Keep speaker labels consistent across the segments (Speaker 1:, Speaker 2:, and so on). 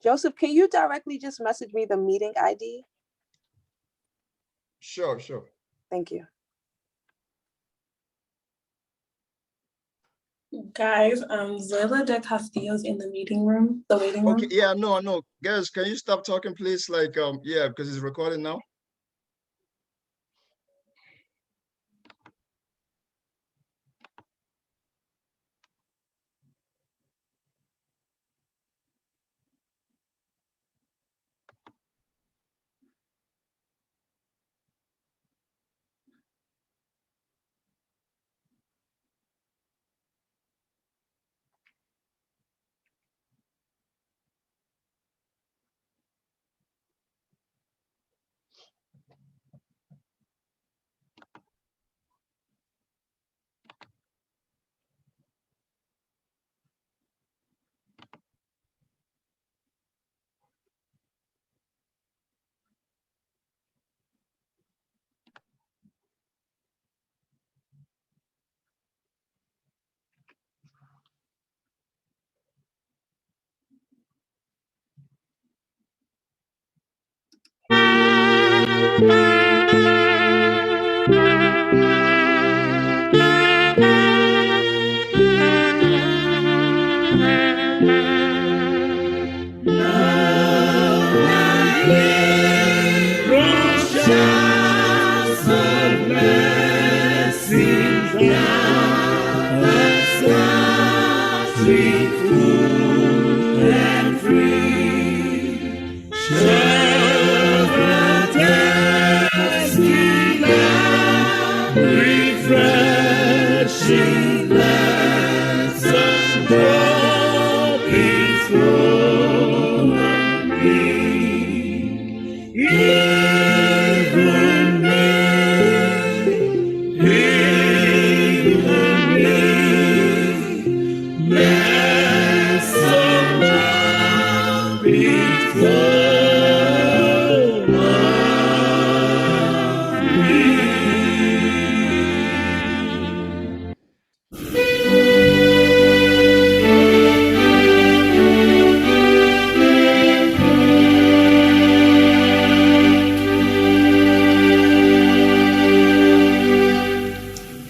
Speaker 1: Joseph, can you directly just message me the meeting ID?
Speaker 2: Sure.
Speaker 1: Thank you.
Speaker 3: Guys, Zoila de Castillo's in the meeting room, the waiting room.
Speaker 2: Okay, yeah, no. Guys, can you stop talking, please? Like, yeah, because it's recording now.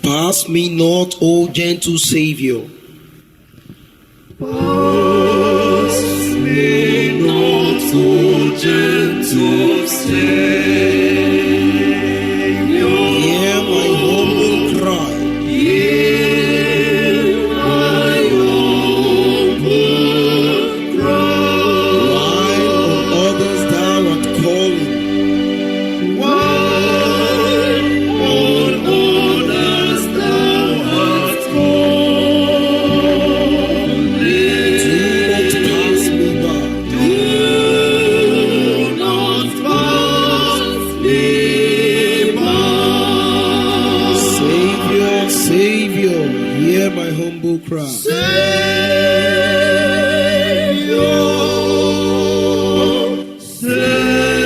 Speaker 4: Pass me not, O gentle Savior.
Speaker 5: Pass me not, O gentle Savior.
Speaker 4: Hear my humble cry.
Speaker 5: Hear my humble cry.
Speaker 4: While on others thou art calling.
Speaker 5: While on others thou art calling.
Speaker 4: Do not pass me by.
Speaker 5: Do not pass me by.
Speaker 4: Savior, Savior, hear my humble cry.
Speaker 5: Savior, Savior,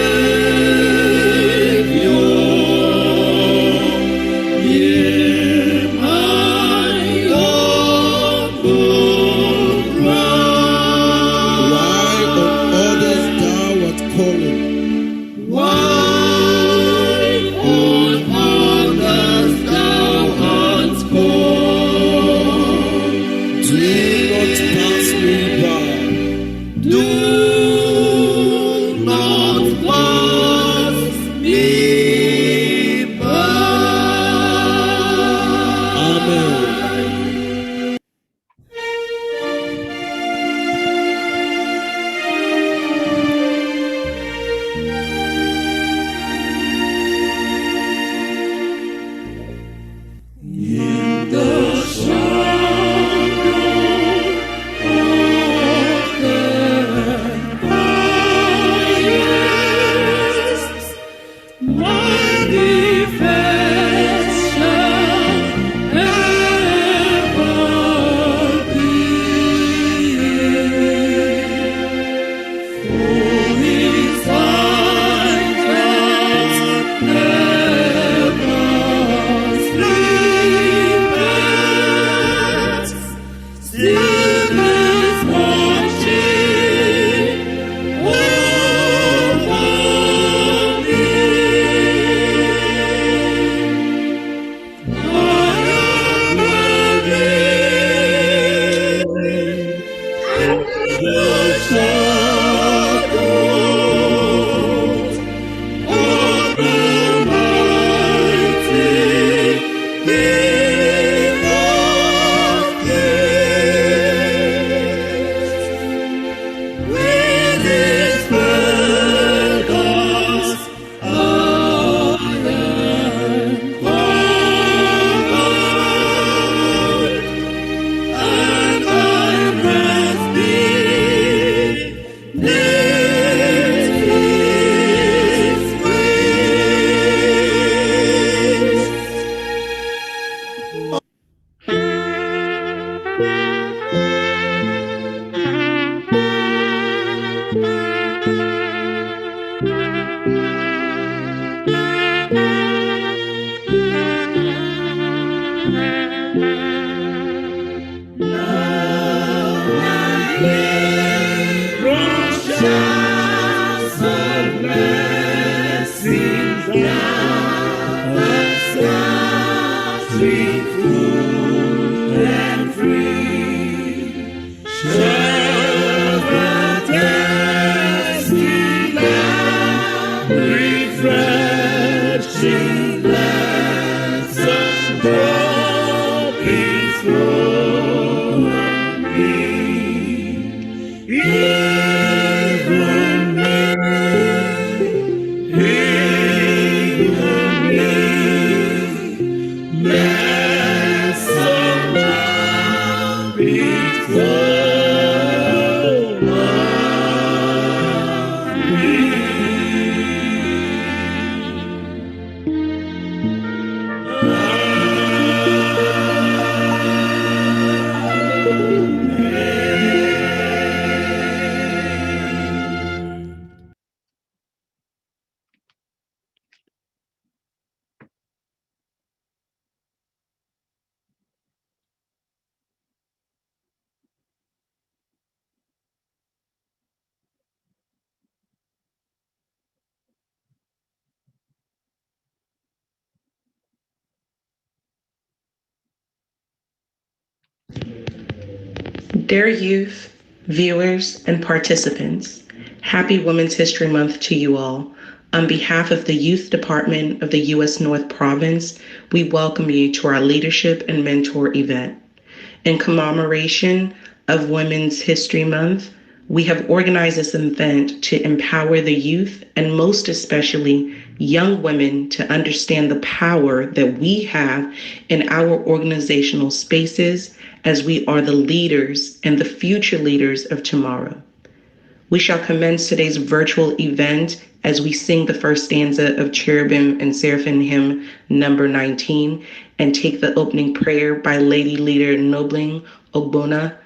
Speaker 5: hear my humble cry.
Speaker 4: While on others thou art calling.
Speaker 5: While on others thou art called.
Speaker 4: Do
Speaker 5: shadows of the mighty King of Kings. With his feathers I am covered, and I rest beneath his showers of blessings down and street full and free. Shepherd testing now, refreshing lands and droppings flowing me. Even me, let some droppings flow on me.
Speaker 6: Dear youth, viewers, and participants, happy Women's History Month to you all. On behalf of the Youth Department of the U.S. North Province, we welcome you to our Leadership and Mentor event. In commemoration of Women's History Month, we have organized this event to empower the youth and most especially young women to understand the power that we have in our organizational spaces as we are the leaders and the future leaders of tomorrow. We shall commence today's virtual event as we sing the first stanza of Cherubim and Seraphim hymn number 19 and take the opening prayer by Lady Leader Nobling Ogbonna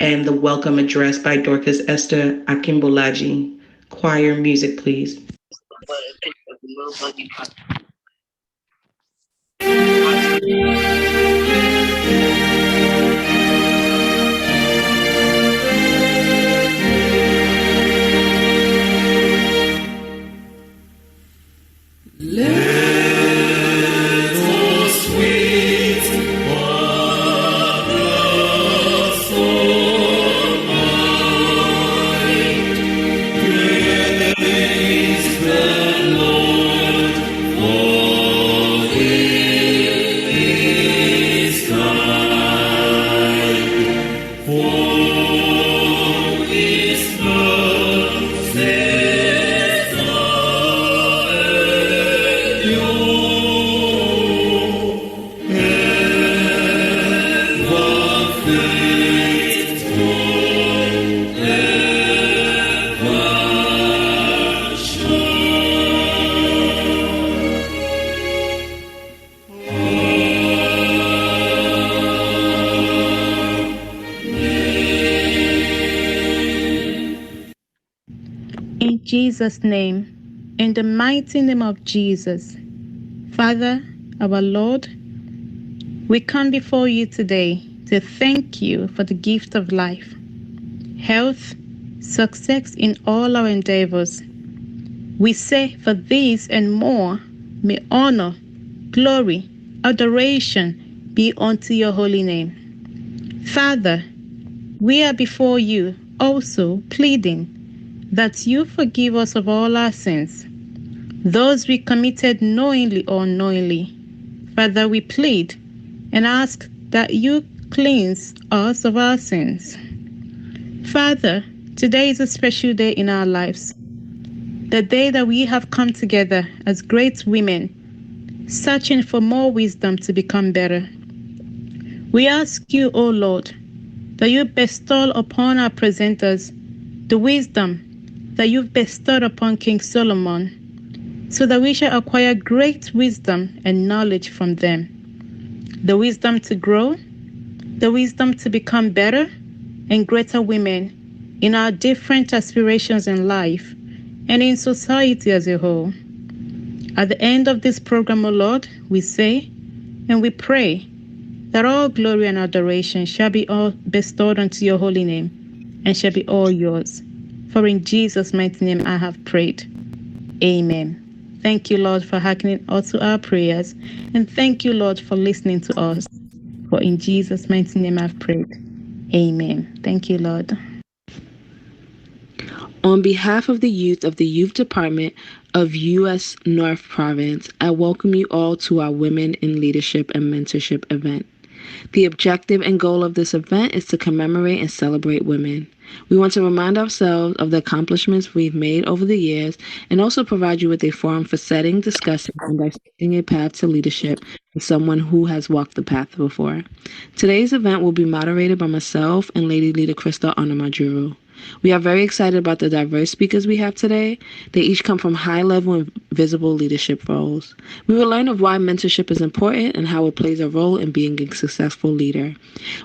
Speaker 6: and the welcome address by Dorcas Esther Akimbolaji. Choir music, please.
Speaker 7: In Jesus' name, in the mighty name of Jesus, Father, our Lord, we come before you today to thank you for the gift of life, health, success in all our endeavors. We say for this and more, may honor, glory, adoration be unto your holy name. Father, we are before you also pleading that you forgive us of all our sins, those we committed knowingly or unknowingly. Father, we plead and ask that you cleanse us of our sins. Father, today is a special day in our lives, the day that we have come together as great women, searching for more wisdom to become better. We ask you, O Lord, that you bestow upon our presenters the wisdom that you've bestowed upon King Solomon, so that we shall acquire great wisdom and knowledge from them. The wisdom to grow, the wisdom to become better and greater women in our different aspirations in life and in society as a whole. At the end of this program, O Lord, we say and we pray that all glory and adoration shall be all bestowed unto your holy name and shall be all yours. For in Jesus' mighty name I have prayed. Amen. Thank you, Lord, for hearkening unto our prayers, and thank you, Lord, for listening to us. For in Jesus' mighty name I've prayed. Amen. Thank you, Lord.
Speaker 6: On behalf of the Youth Department of U.S. North Province, I welcome you all to our Women in Leadership and Mentorship event. The objective and goal of this event is to commemorate and celebrate women. We want to remind ourselves of the accomplishments we've made over the years and also provide you with a forum for setting, discussing, and dissecting a path to leadership with someone who has walked the path before. Today's event will be moderated by myself and Lady Leader Krista Onamajuru. We are very excited about the diverse speakers we have today. They each come from high-level and visible leadership roles. We will learn of why mentorship is important and how it plays a role in being a successful leader.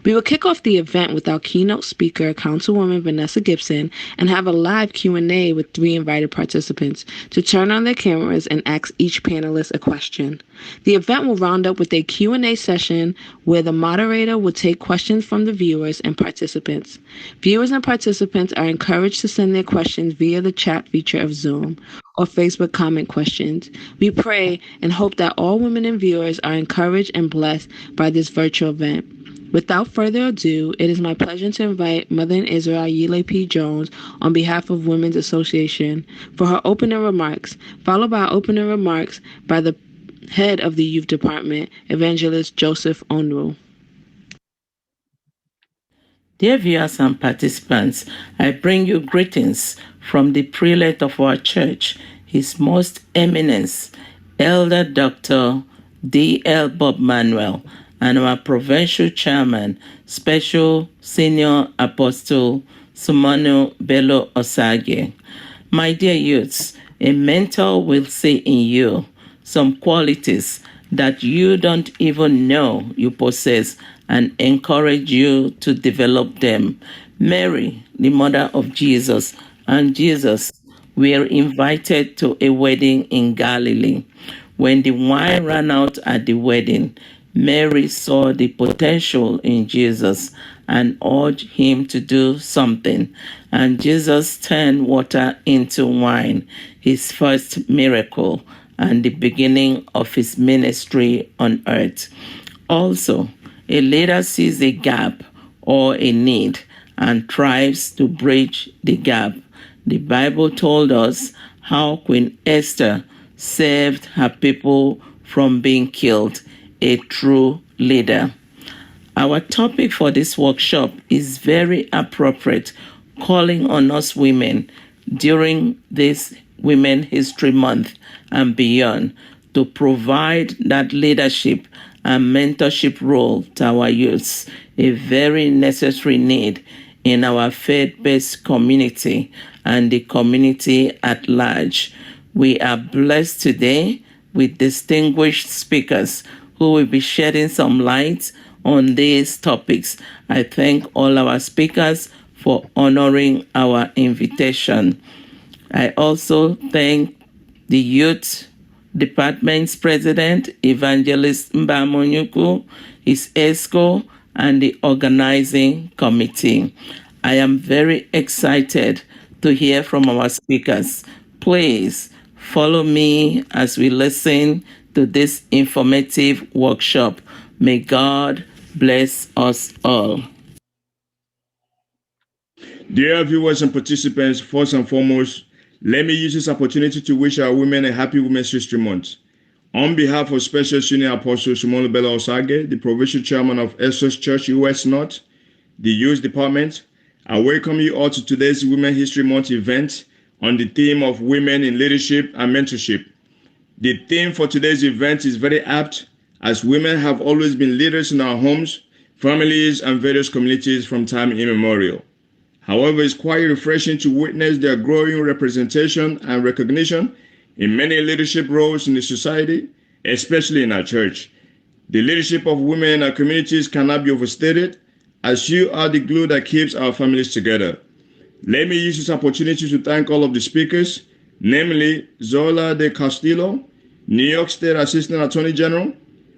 Speaker 6: We will kick off the event with our keynote speaker, Councilwoman Vanessa Gibson, and have a live Q&A with 3 invited participants to turn on their cameras and ask each panelist a question. The event will round up with a Q&A session where the moderator will take questions from the viewers and participants. Viewers and participants are encouraged to send their questions via the chat feature of Zoom or Facebook comment questions. We pray and hope that all women and viewers are encouraged and blessed by this virtual event. Without further ado, it is my pleasure to invite Mother in Israel Yile P. Jones on behalf of Women's Association for her opening remarks, followed by opening remarks by the head of the Youth Department, Evangelist Joseph Onwu.
Speaker 8: Dear viewers and participants, I bring you greetings from the prelate of our church, His Most Eminence, Elder Dr. D.L. Bob Manuel, and our provincial chairman, Special Senior Apostle Sumanu Bello Osage. My dear youths, a mentor will see in you some qualities that you don't even know you possess and encourage you to develop them. Mary, the mother of Jesus, and Jesus were invited to a wedding in Galilee. When the wine ran out at the wedding, Mary saw the potential in Jesus and urged him to do something. And Jesus turned water into wine, his first miracle and the beginning of his ministry on earth. Also, a leader sees a gap or a need and tries to bridge the gap. The Bible told us how Queen Esther saved her people from being killed, a true leader. Our topic for this workshop is very appropriate, calling on us women during this Women History Month and beyond to provide that leadership and mentorship role to our youths, a very necessary need in our faith-based community and the community at large. We are blessed today with distinguished speakers who will be shedding some light on these topics. I thank all our speakers for honoring our invitation. I also thank the Youth Department's President, Evangelist Mbamonyuku, his ESCO, and the organizing committee. I am very excited to hear from our speakers. Please follow me as we listen to this informative workshop. May God bless us all.
Speaker 2: Dear viewers and participants, first and foremost, let me use this opportunity to wish our women a happy Women's History Month. On behalf of Special Senior Apostle Shimon Bella Osage, the Provincial Chairman of Essos Church US North, the Youth Department, I welcome you all to today's Women's History Month event on the theme of Women in Leadership and Mentorship. The theme for today's event is very apt, as women have always been leaders in our homes, families, and various communities from time immemorial. However, it's quite refreshing to witness their growing representation and recognition in many leadership roles in the society, especially in our church. The leadership of women in our communities cannot be overstated, as you are the glue that keeps our families together. Let me use this opportunity to thank all of the speakers, namely Zola de Castillo, New York State Assistant Attorney General,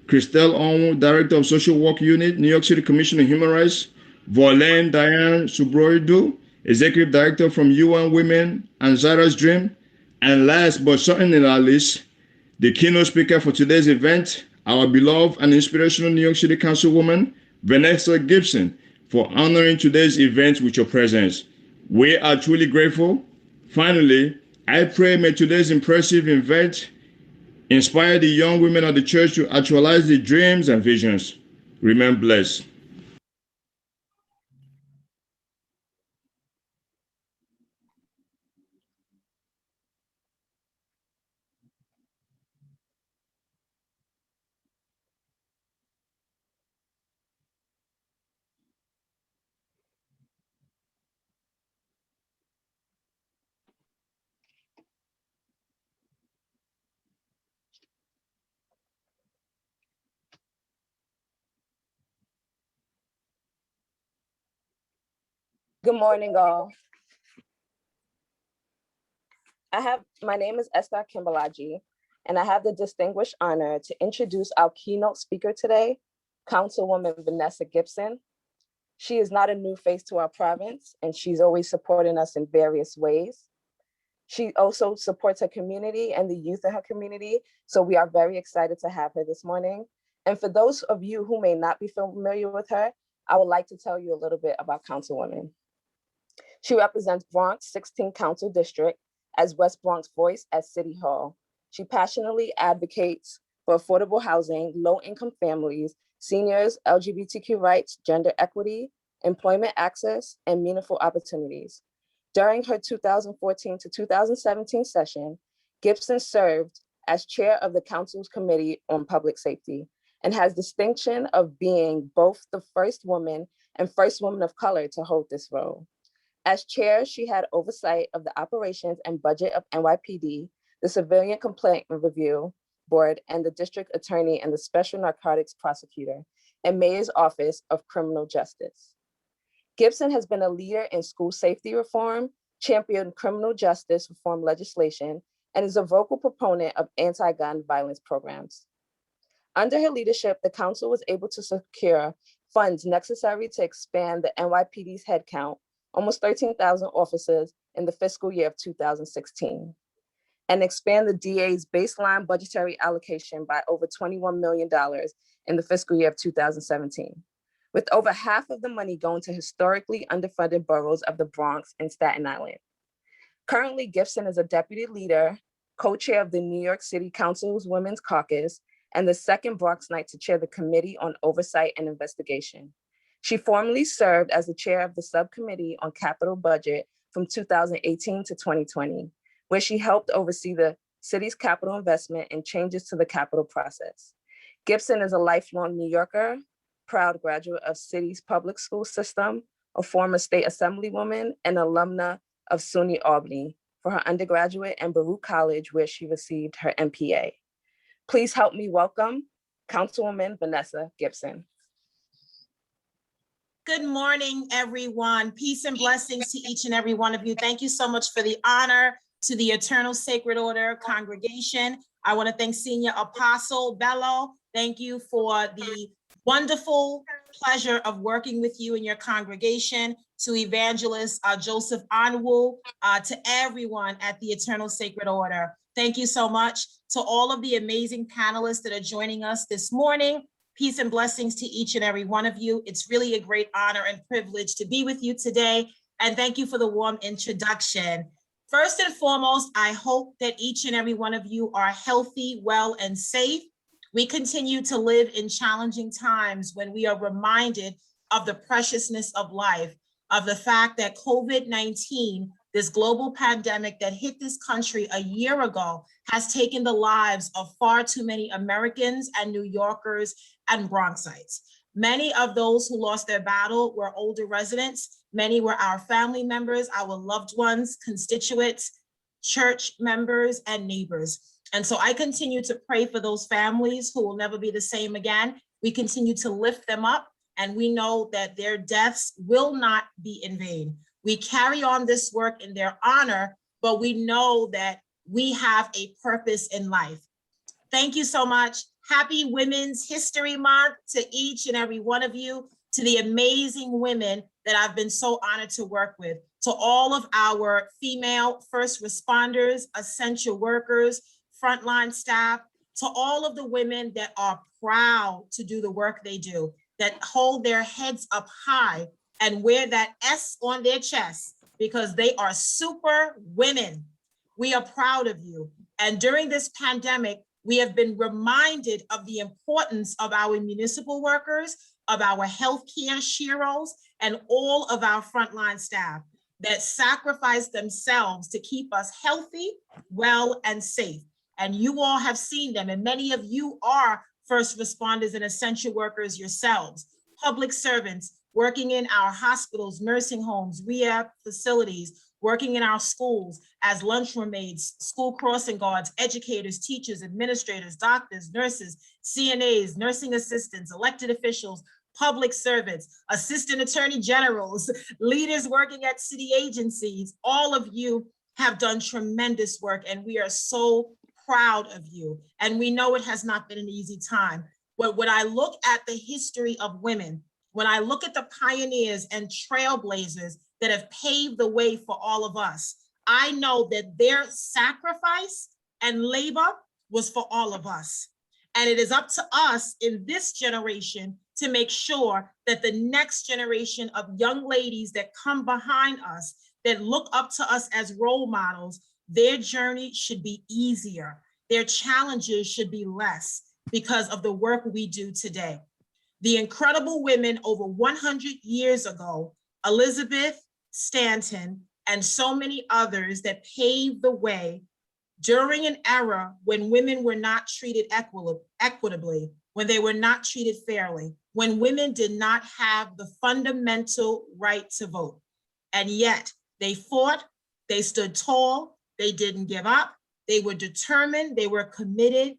Speaker 2: Christelle Onwu, Director of Social Work Unit, New York City Commission on Human Rights, Volane Diane Subroidu, Executive Director from UN Women and Zara's Dream, and last but certainly not least, the keynote speaker for today's event, our beloved and inspirational New York City Councilwoman, Vanessa Gibson, for honoring today's event with your presence. We are truly grateful. Finally, I pray may today's impressive event inspire the young women of the church to actualize their dreams and visions. Remain blessed.
Speaker 1: Good morning, all. My name is Esther Kimbalaji, and I have the distinguished honor to introduce our keynote speaker today, Councilwoman Vanessa Gibson. She is not a new face to our province, and she's always supporting us in various ways. She also supports her community and the youth in her community, so we are very excited to have her this morning. And for those of you who may not be familiar with her, I would like to tell you a little bit about Councilwoman. She represents Bronx 16th Council District as West Bronx Voice at City Hall. She passionately advocates for affordable housing, low-income families, seniors, LGBTQ rights, gender equity, employment access, and meaningful opportunities. During her 2014 to 2017 session, Gibson served as chair of the Council's Committee on Public Safety and has distinction of being both the first woman and first woman of color to hold this role. As chair, she had oversight of the operations and budget of NYPD, the Civilian Complaint Review Board, and the district attorney and the special narcotics prosecutor, and Mayor's Office of Criminal Justice. Gibson has been a leader in school safety reform, championed criminal justice reform legislation, and is a vocal proponent of anti-gun violence programs. Under her leadership, the council was able to secure funds necessary to expand the NYPD's headcount, almost 13,000 officers in the fiscal year of 2016, and expand the DA's baseline budgetary allocation by over $21 million in the fiscal year of 2017, with over half of the money going to historically underfunded boroughs of the Bronx and Staten Island. Currently, Gibson is a deputy leader, co-chair of the New York City Council's Women's Caucus, and the second Bronxite to chair the Committee on Oversight and Investigation. She formerly served as the chair of the Subcommittee on Capital Budget from 2018 to 2020, where she helped oversee the city's capital investment and changes to the capital process. Gibson is a lifelong New Yorker, proud graduate of city's public school system, a former state assemblywoman, and alumna of SUNY Albany for her undergraduate and Baruch College, where she received her MPA. Please help me welcome Councilwoman Vanessa Gibson.
Speaker 9: Good morning, everyone. Peace and blessings to each and every one of you. Thank you so much for the honor to the Eternal Sacred Order congregation. I want to thank Senior Apostle Bello. Thank you for the wonderful pleasure of working with you and your congregation, to Evangelist Joseph Onwu, to everyone at the Eternal Sacred Order. Thank you so much to all of the amazing panelists that are joining us this morning. Peace and blessings to each and every one of you. It's really a great honor and privilege to be with you today and thank you for the warm introduction. First and foremost, I hope that each and every one of you are healthy, well, and safe. We continue to live in challenging times when we are reminded of the preciousness of life, of the fact that COVID-19, this global pandemic that hit this country a year ago, has taken the lives of far too many Americans and New Yorkers and Bronxites. Many of those who lost their battle were older residents. Many were our family members, our loved ones, constituents, church members, and neighbors. And so I continue to pray for those families who will never be the same again. We continue to lift them up, and we know that their deaths will not be in vain. We carry on this work in their honor, but we know that we have a purpose in life. Thank you so much. Happy Women's History Month to each and every one of you, to the amazing women that I've been so honored to work with, to all of our female first responders, essential workers, frontline staff, to all of the women that are proud to do the work they do, that hold their heads up high and wear that S on their chest because they are super women. We are proud of you. And during this pandemic, we have been reminded of the importance of our municipal workers, of our healthcare sheroes, and all of our frontline staff that sacrifice themselves to keep us healthy, well, and safe. And you all have seen them, and many of you are first responders and essential workers yourselves, public servants working in our hospitals, nursing homes, rehab facilities, working in our schools as lunchroom maids, school crossing guards, educators, teachers, administrators, doctors, nurses, CNAs, nursing assistants, elected officials, public servants, assistant attorney generals, leaders working at city agencies. All of you have done tremendous work, and we are so proud of you. And we know it has not been an easy time. But when I look at the history of women, when I look at the pioneers and trailblazers that have paved the way for all of us, I know that their sacrifice and labor was for all of us. And it is up to us in this generation to make sure that the next generation of young ladies that come behind us, that look up to us as role models, their journey should be easier. Their challenges should be less because of the work we do today. The incredible women over 100 years ago, Elizabeth, Stanton, and so many others that paved the way during an era when women were not treated equitably, when they were not treated fairly, when women did not have the fundamental right to vote. And yet they fought, they stood tall, they didn't give up, they were determined, they were committed,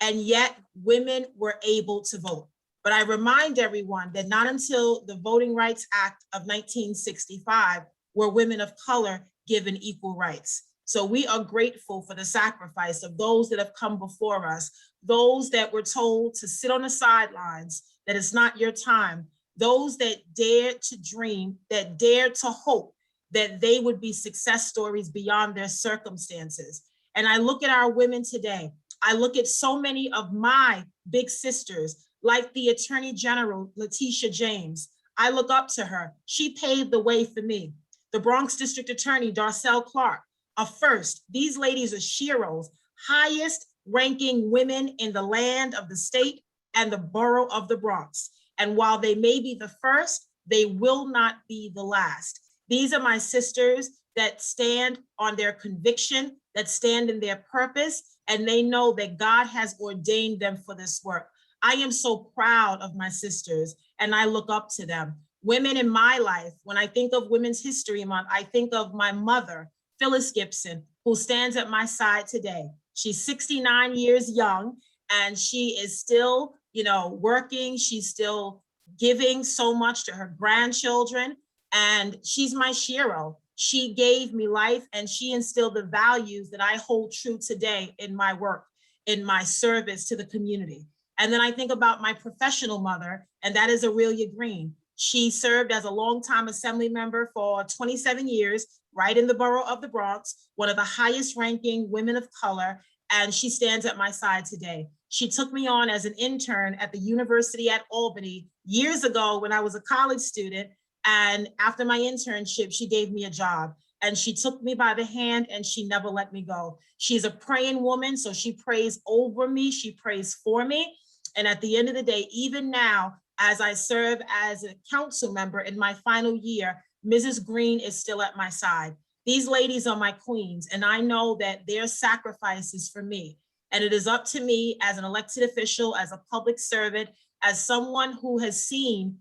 Speaker 9: and yet women were able to vote. But I remind everyone that not until the Voting Rights Act of 1965 were women of color given equal rights. So we are grateful for the sacrifice of those that have come before us, those that were told to sit on the sidelines, that it's not your time, those that dared to dream, that dared to hope that they would be success stories beyond their circumstances. And I look at our women today. I look at so many of my big sisters, like the Attorney General, Letitia James. I look up to her. She paved the way for me. The Bronx District Attorney, Darcel Clark, a first. These ladies are sheroes, highest ranking women in the land of the state and the borough of the Bronx. And while they may be the first, they will not be the last. These are my sisters that stand on their conviction, that stand in their purpose, and they know that God has ordained them for this work. I am so proud of my sisters, and I look up to them. Women in my life, when I think of Women's History Month, I think of my mother, Phyllis Gibson, who stands at my side today. She's 69 years young, and she is still, working. She's still giving so much to her grandchildren, and she's my shero. She gave me life, and she instilled the values that I hold true today in my work, in my service to the community. And then I think about my professional mother, and that is Aurelia Green. She served as a longtime assembly member for 27 years, right in the borough of the Bronx, one of the highest ranking women of color, and she stands at my side today. She took me on as an intern at the University at Albany years ago when I was a college student, And after my internship, she gave me a job and she took me by the hand and she never let me go. She's a praying woman, so she prays over me, she prays for me. And at the end of the day, even now, as I serve as a council member in my final year, Mrs. Green is still at my side. These ladies are my queens, and I know that their sacrifice is for me. And it is up to me as an elected official, as a public servant, as someone who has seen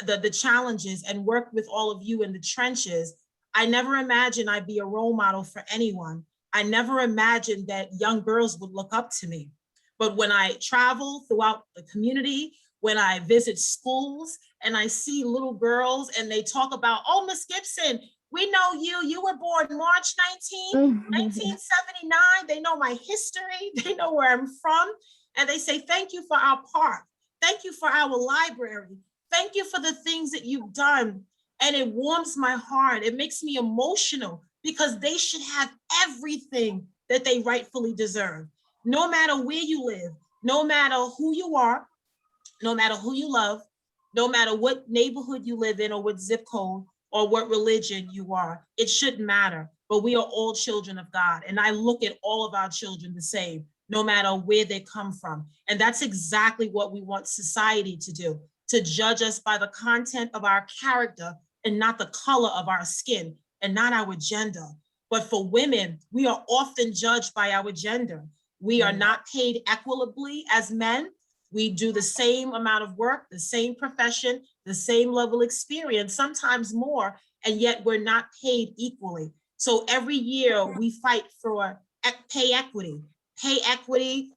Speaker 9: the challenges and worked with all of you in the trenches. I never imagined I'd be a role model for anyone. I never imagined that young girls would look up to me. But when I travel throughout the community, when I visit schools and I see little girls and they talk about, oh, Miss Gibson, we know you were born March 1979. They know my history. They know where I'm from. And they say, thank you for our park. Thank you for our library. Thank you for the things that you've done. And it warms my heart. It makes me emotional because they should have everything that they rightfully deserve. No matter where you live, no matter who you are, no matter who you love, no matter what neighborhood you live in or what zip code or what religion you are, it shouldn't matter. But we are all children of God. And I look at all of our children the same, no matter where they come from. And that's exactly what we want society to do, to judge us by the content of our character and not the color of our skin and not our gender. But for women, we are often judged by our gender. We are not paid equitably as men. We do the same amount of work, the same profession, the same level of experience, sometimes more, and yet we're not paid equally. So every year we fight for pay equity. Pay equity,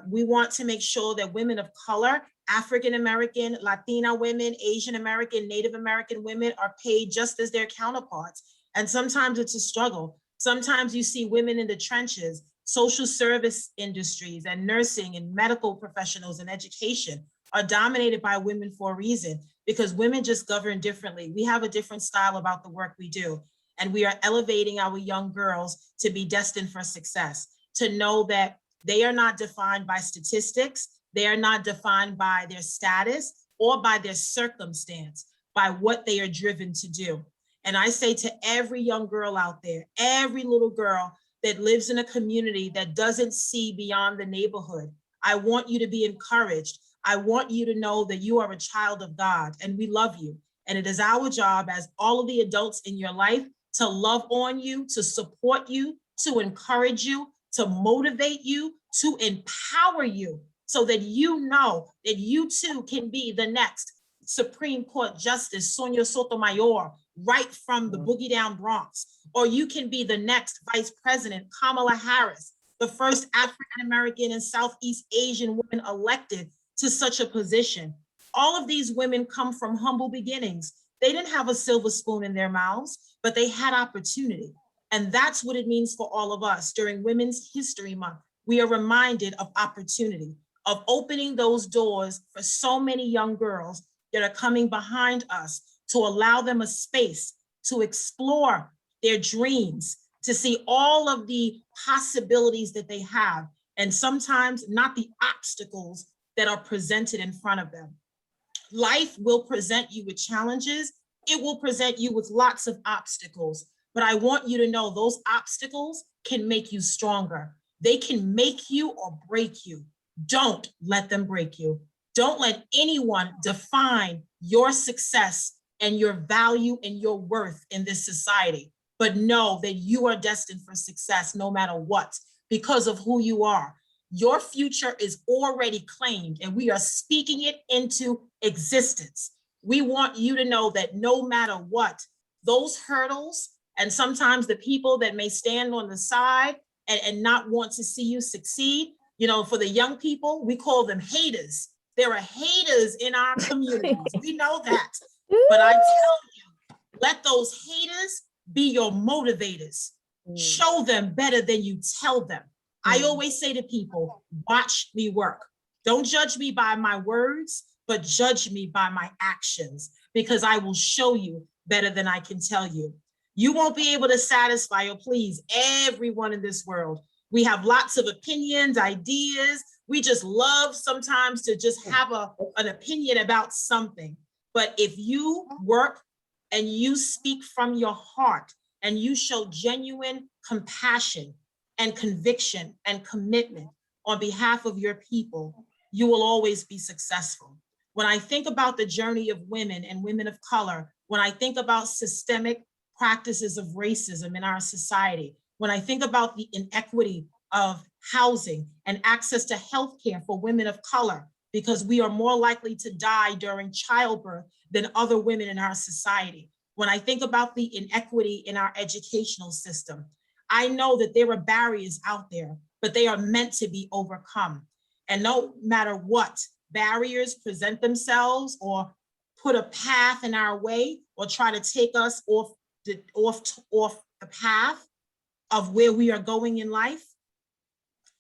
Speaker 9: we want to make sure that women of color, African-American, Latina women, Asian American, Native American women are paid just as their counterparts. And sometimes it's a struggle. Sometimes you see women in the trenches, social service industries and nursing and medical professionals and education are dominated by women for a reason, because women just govern differently. We have a different style about the work we do. And we are elevating our young girls to be destined for success, to know that they are not defined by statistics. They are not defined by their status or by their circumstance, by what they are driven to do. And I say to every young girl out there, every little girl that lives in a community that doesn't see beyond the neighborhood, I want you to be encouraged. I want you to know that you are a child of God and we love you. And it is our job as all of the adults in your life to love on you, to support you, to encourage you, to motivate you, to empower you so that you know that you too can be the next Supreme Court Justice Sonia Sotomayor, right from the boogie down Bronx, or you can be the next Vice President Kamala Harris, the first African-American and Southeast Asian woman elected to such a position. All of these women come from humble beginnings. They didn't have a silver spoon in their mouths, but they had opportunity. And that's what it means for all of us. During Women's History Month, we are reminded of opportunity, of opening those doors for so many young girls that are coming behind us, to allow them a space to explore their dreams, to see all of the possibilities that they have, and sometimes not the obstacles that are presented in front of them. Life will present you with challenges. It will present you with lots of obstacles, but I want you to know those obstacles can make you stronger. They can make you or break you. Don't let them break you. Don't let anyone define your success and your value and your worth in this society, but know that you are destined for success no matter what, because of who you are. Your future is already claimed and we are speaking it into existence. We want you to know that no matter what, those hurdles and sometimes the people that may stand on the side and not want to see you succeed, you know, for the young people, we call them haters. There are haters in our communities. We know that. But I tell you, let those haters be your motivators. Show them better than you tell them. I always say to people, watch me work. Don't judge me by my words, but judge me by my actions, because I will show you better than I can tell you. You won't be able to satisfy or please everyone in this world. We have lots of opinions, ideas. We just love sometimes to just have an opinion about something. But if you work and you speak from your heart and you show genuine compassion and conviction and commitment on behalf of your people, you will always be successful. When I think about the journey of women and women of color, when I think about systemic practices of racism in our society, when I think about the inequity of housing and access to healthcare for women of color, because we are more likely to die during childbirth than other women in our society. When I think about the inequity in our educational system, I know that there are barriers out there, but they are meant to be overcome. And no matter what barriers present themselves or put a path in our way or try to take us off the path of where we are going in life,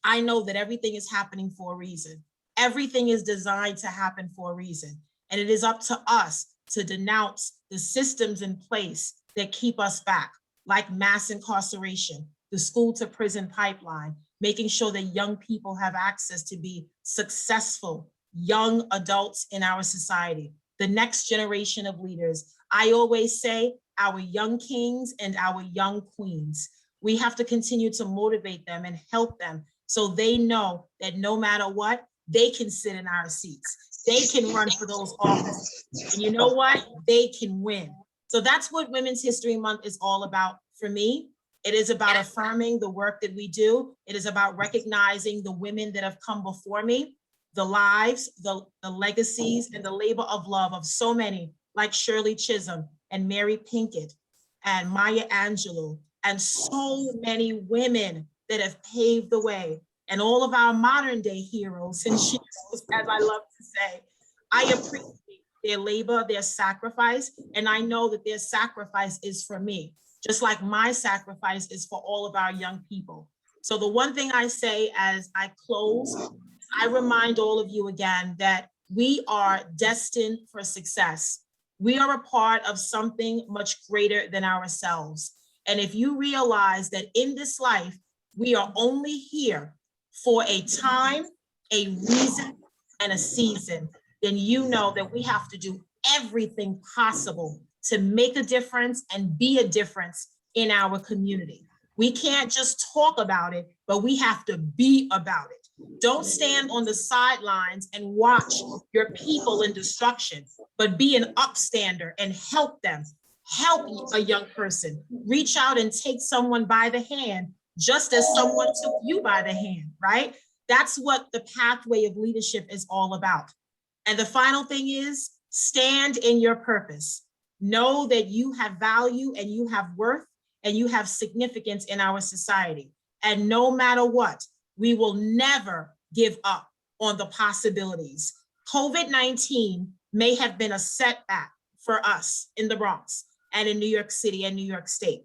Speaker 9: I know that everything is happening for a reason. Everything is designed to happen for a reason. And it is up to us to denounce the systems in place that keep us back, like mass incarceration, the school to prison pipeline, making sure that young people have access to be successful young adults in our society, the next generation of leaders. I always say our young kings and our young queens. We have to continue to motivate them and help them so they know that no matter what, they can sit in our seats. They can run for those offices. And you know what? They can win. So that's what Women's History Month is all about for me. It is about affirming the work that we do. It is about recognizing the women that have come before me, the lives, the legacies, and the labor of love of so many like Shirley Chisholm and Mary Pinkett and Maya Angelou, and so many women that have paved the way, and all of our modern day heroes and sheroes, as I love to say. I appreciate their labor, their sacrifice, and I know that their sacrifice is for me, just like my sacrifice is for all of our young people. So the one thing I say as I close, I remind all of you again that we are destined for success. We are a part of something much greater than ourselves. And if you realize that in this life, we are only here for a time, a reason, and a season, then you know that we have to do everything possible to make a difference and be a difference in our community. We can't just talk about it, but we have to be about it. Don't stand on the sidelines and watch your people in destruction, but be an upstander and help them. Help a young person. Reach out and take someone by the hand, just as someone took you by the hand, right? That's what the pathway of leadership is all about. And the final thing is, stand in your purpose. Know that you have value and you have worth and you have significance in our society. And no matter what, we will never give up on the possibilities. COVID-19 may have been a setback for us in the Bronx and in New York City and New York State.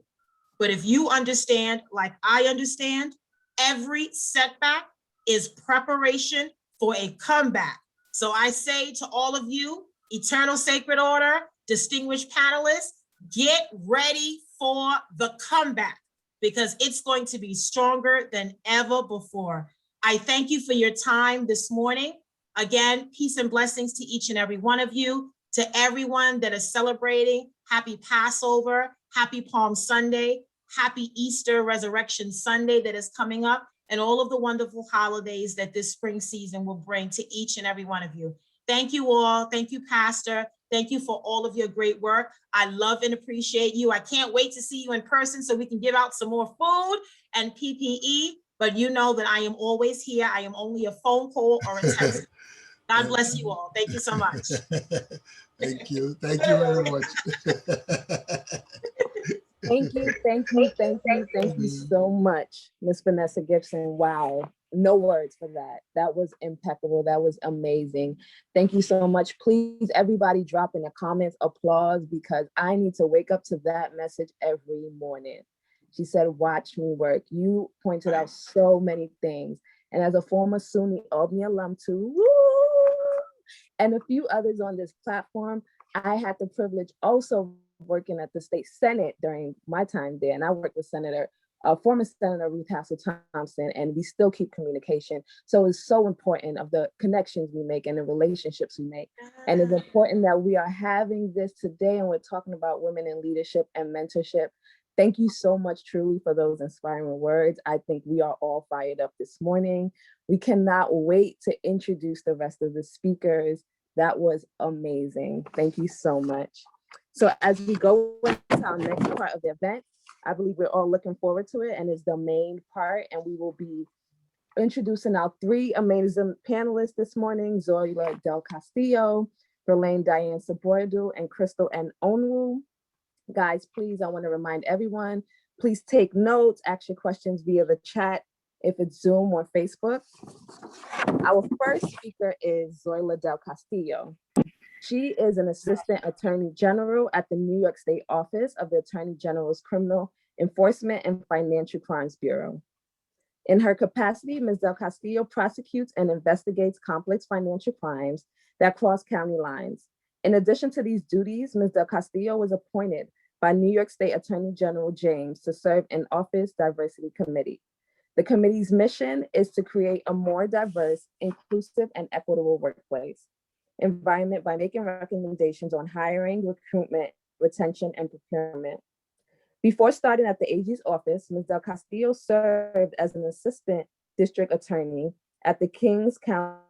Speaker 9: But if you understand, like I understand, every setback is preparation for a comeback. So I say to all of you, Eternal Sacred Order, distinguished panelists, get ready for the comeback because it's going to be stronger than ever before. I thank you for your time this morning. Again, peace and blessings to each and every one of you. To everyone that is celebrating, happy Passover, happy Palm Sunday, happy Easter Resurrection Sunday that is coming up, and all of the wonderful holidays that this spring season will bring to each and every one of you. Thank you all. Thank you, Pastor. Thank you for all of your great work. I love and appreciate you. I can't wait to see you in person so we can give out some more food and PPE, but you know that I am always here. I am only a phone call or a text. God bless you all. Thank you so much.
Speaker 10: Thank you. Thank you very much.
Speaker 1: Thank you, thank you, thank you, thank you so much, Miss Vanessa Gibson. Wow, no words for that. That was impeccable. That was amazing. Thank you so much. Please, everybody drop in the comments applause because I need to wake up to that message every morning. She said, watch me work. You pointed out so many things. And as a former SUNY Albany alum too, woo, and a few others on this platform, I had the privilege also working at the state Senate during my time there. And I worked with Senator former Senator Ruth Hassel Thompson, and we still keep communication. So it's so important of the connections we make and the relationships we make. And it's important that we are having this today and we're talking about women in leadership and mentorship. Thank you so much, truly, for those inspiring words. I think we are all fired up this morning. We cannot wait to introduce the rest of the speakers. That was amazing. Thank you so much. So as we go into our next part of the event, I believe we're all looking forward to it, and it's the main part, and we will be introducing our three amazing panelists this morning: Zoila Del Castillo, Verlaine Diane Saboidu, and Crystal N. Onwu. Guys, please, I want to remind everyone, please take notes, ask your questions via the chat if it's Zoom or Facebook. Our first speaker is Zoila Del Castillo. She is an assistant attorney general at the New York State Office of the Attorney General's Criminal Enforcement and Financial Crimes Bureau. In her capacity, Ms. Del Castillo prosecutes and investigates complex financial crimes that cross county lines. In addition to these duties, Ms. Del Castillo was appointed by New York State Attorney General James to serve in Office Diversity Committee. The committee's mission is to create a more diverse, inclusive, and equitable workplace environment by making recommendations on hiring, recruitment, retention, and procurement. Before starting at the AG's office, Ms. Del Castillo served as an assistant district attorney at the Kings County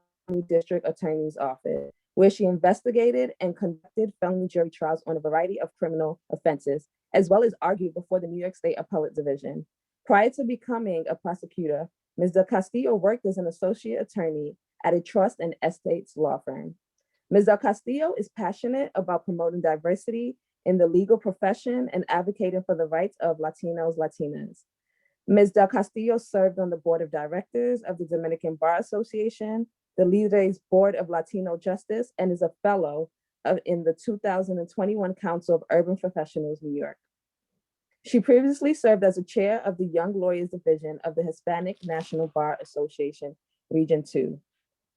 Speaker 1: District Attorney's Office, where she investigated and conducted felony jury trials on a variety of criminal offenses, as well as argued before the New York State Appellate Division. Prior to becoming a prosecutor, Ms. Del Castillo worked as an associate attorney at a trust and estates law firm. Ms. Del Castillo is passionate about promoting diversity in the legal profession and advocating for the rights of Latinos, Latinas. Ms. Del Castillo served on the board of directors of the Dominican Bar Association, the Líderes Board of Latino Justice, and is a fellow in the 2021 Council of Urban Professionals, New York. She previously served as a chair of the Young Lawyers Division of the Hispanic National Bar Association, Region 2.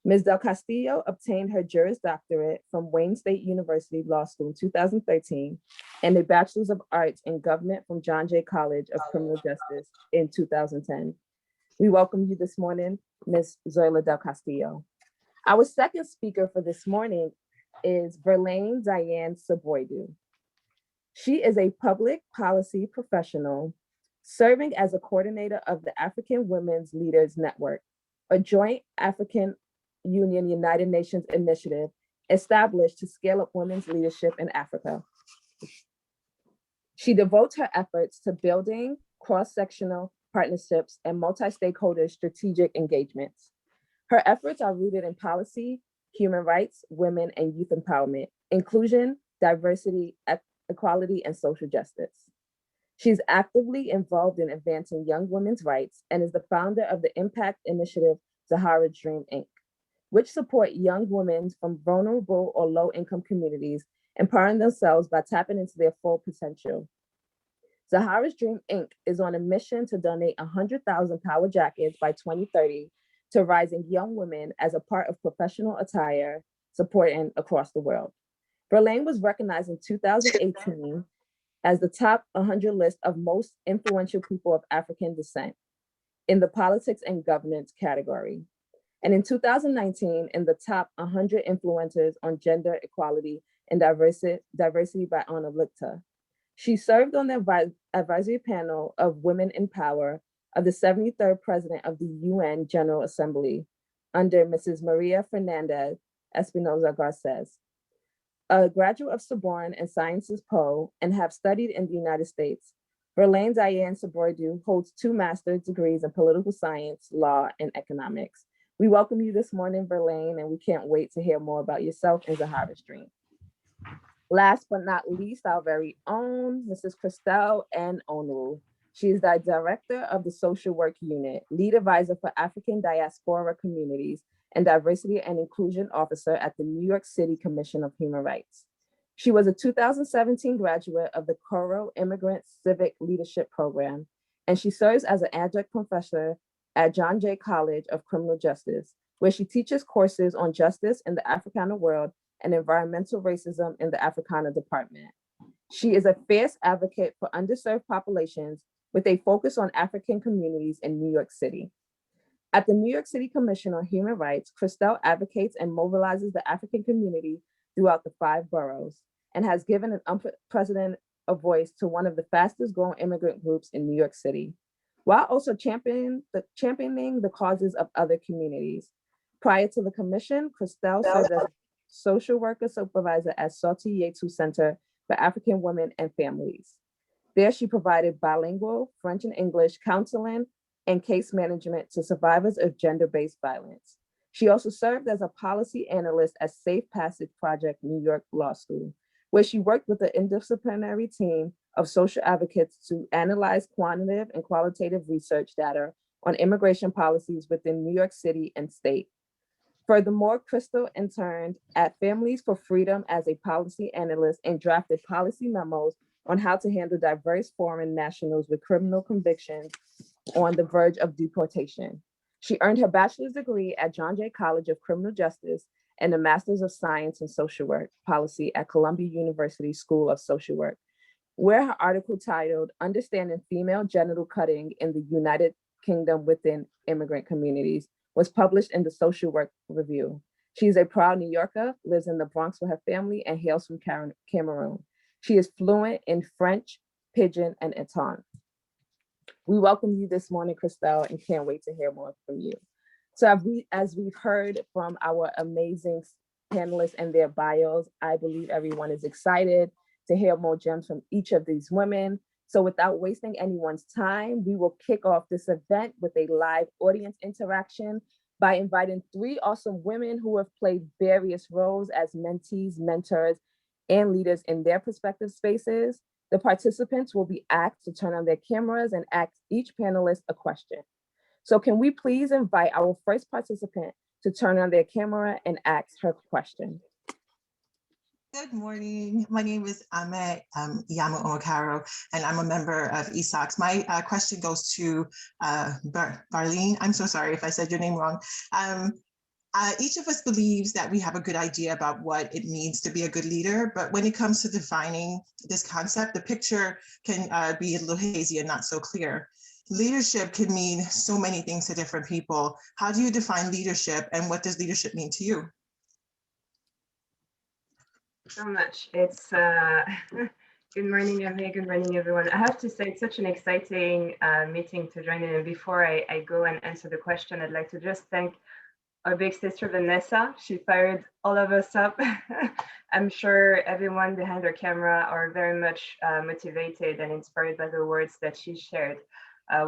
Speaker 1: Ms. Del Castillo obtained her Juris Doctorate from Wayne State University Law School in 2013 and a Bachelor's of Arts in Government from John Jay College of Criminal Justice in 2010. We welcome you this morning, Ms. Zoila Del Castillo. Our second speaker for this morning is Verlaine Diane Saboidu. She is a public policy professional serving as a coordinator of the African Women's Leaders Network, a joint African Union United Nations initiative established to scale up women's leadership in Africa. She devotes her efforts to building cross-sectional partnerships and multi-stakeholder strategic engagements. Her efforts are rooted in policy, human rights, women and youth empowerment, inclusion, diversity, equality, and social justice. She's actively involved in advancing young women's rights and is the founder of the impact initiative Zahara's Dream, Inc., which support young women from vulnerable or low-income communities, empowering themselves by tapping into their full potential. Zahara's Dream, Inc. is on a mission to donate 100,000 power jackets by 2030 to rising young women as a part of professional attire supporting across the world. Verlaine was recognized in 2018 as the top 100 list of most influential people of African descent in the politics and governance category. And in 2019, in the top 100 influencers on gender equality and diversity by Honor Lichter. She served on the advisory panel of Women in Power of the 73rd President of the UN General Assembly under Mrs. Maria Fernandez Espinosa Garces. A graduate of Sorbonne and Sciences Po and have studied in the United States. Verlaine Diane Saboidu holds 2 master's degrees in political science, law, and economics. We welcome you this morning, Verlaine, and we can't wait to hear more about yourself and Zahara's Dream. Last but not least, our very own Mrs. Crystal N. Onwu. She is the director of the Social Work Unit, lead advisor for African Diaspora Communities, and Diversity and Inclusion Officer at the New York City Commission of Human Rights. She was a 2017 graduate of the Coro Immigrant Civic Leadership Program, and she serves as an adjunct professor at John Jay College of Criminal Justice, where she teaches courses on justice in the Africana world and environmental racism in the Africana department. She is a fierce advocate for underserved populations with a focus on African communities in New York City. At the New York City Commission on Human Rights, Christelle advocates and mobilizes the African community throughout the 5 boroughs and has given an unprecedented voice to one of the fastest growing immigrant groups in New York City, while also championing the causes of other communities. Prior to the commission, Christelle served as social worker supervisor at Salty Yetu Center for African Women and Families. There, she provided bilingual French and English counseling and case management to survivors of gender-based violence. She also served as a policy analyst at Safe Passage Project New York Law School, where she worked with an interdisciplinary team of social advocates to analyze quantitative and qualitative research data on immigration policies within New York City and state. Furthermore, Crystal interned at Families for Freedom as a policy analyst and drafted policy memos on how to handle diverse foreign nationals with criminal convictions on the verge of deportation. She earned her bachelor's degree at John Jay College of Criminal Justice and a Master's of Science in Social Work Policy at Columbia University School of Social Work, where her article titled Understanding Female Genital Cutting in the United Kingdom Within Immigrant Communities was published in the Social Work Review. She's a proud New Yorker, lives in the Bronx with her family, and hails from Cameroon. She is fluent in French, Pidgin, and Eton. We welcome you this morning, Christelle, and can't wait to hear more from you. So as we've heard from our amazing panelists and their bios, I believe everyone is excited to hear more gems from each of these women. So without wasting anyone's time, we will kick off this event with a live audience interaction by inviting 3 awesome women who have played various roles as mentees, mentors, and leaders in their respective spaces. The participants will be asked to turn on their cameras and ask each panelist a question. So can we please invite our first participant to turn on their camera and ask her question?
Speaker 11: Good morning. My name is Ahmed Yamu Omokaro, and I'm a member of ESOX. My question goes to Barlene. I'm so sorry if I said your name wrong. Each of us believes that we have a good idea about what it means to be a good leader, but when it comes to defining this concept, the picture can be a little hazy and not so clear. Leadership can mean so many things to different people. How do you define leadership, and what does leadership mean to you?
Speaker 12: So much. It's good morning, Amy. Good morning, everyone. I have to say it's such an exciting meeting to join in. And before I go and answer the question, I'd like to just thank our big sister, Vanessa. She fired all of us up. I'm sure everyone behind her camera are very much motivated and inspired by the words that she shared.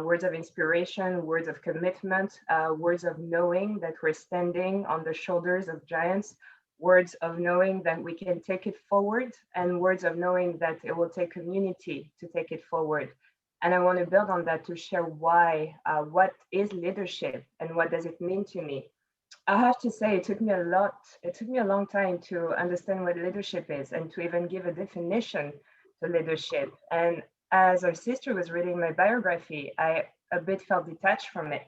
Speaker 12: Words of inspiration, words of commitment, words of knowing that we're standing on the shoulders of giants, words of knowing that we can take it forward, and words of knowing that it will take community to take it forward. And I want to build on that to share why, what is leadership and what does it mean to me? I have to say it took me a long time to understand what leadership is and to even give a definition to leadership. And as our sister was reading my biography, I a bit felt detached from it.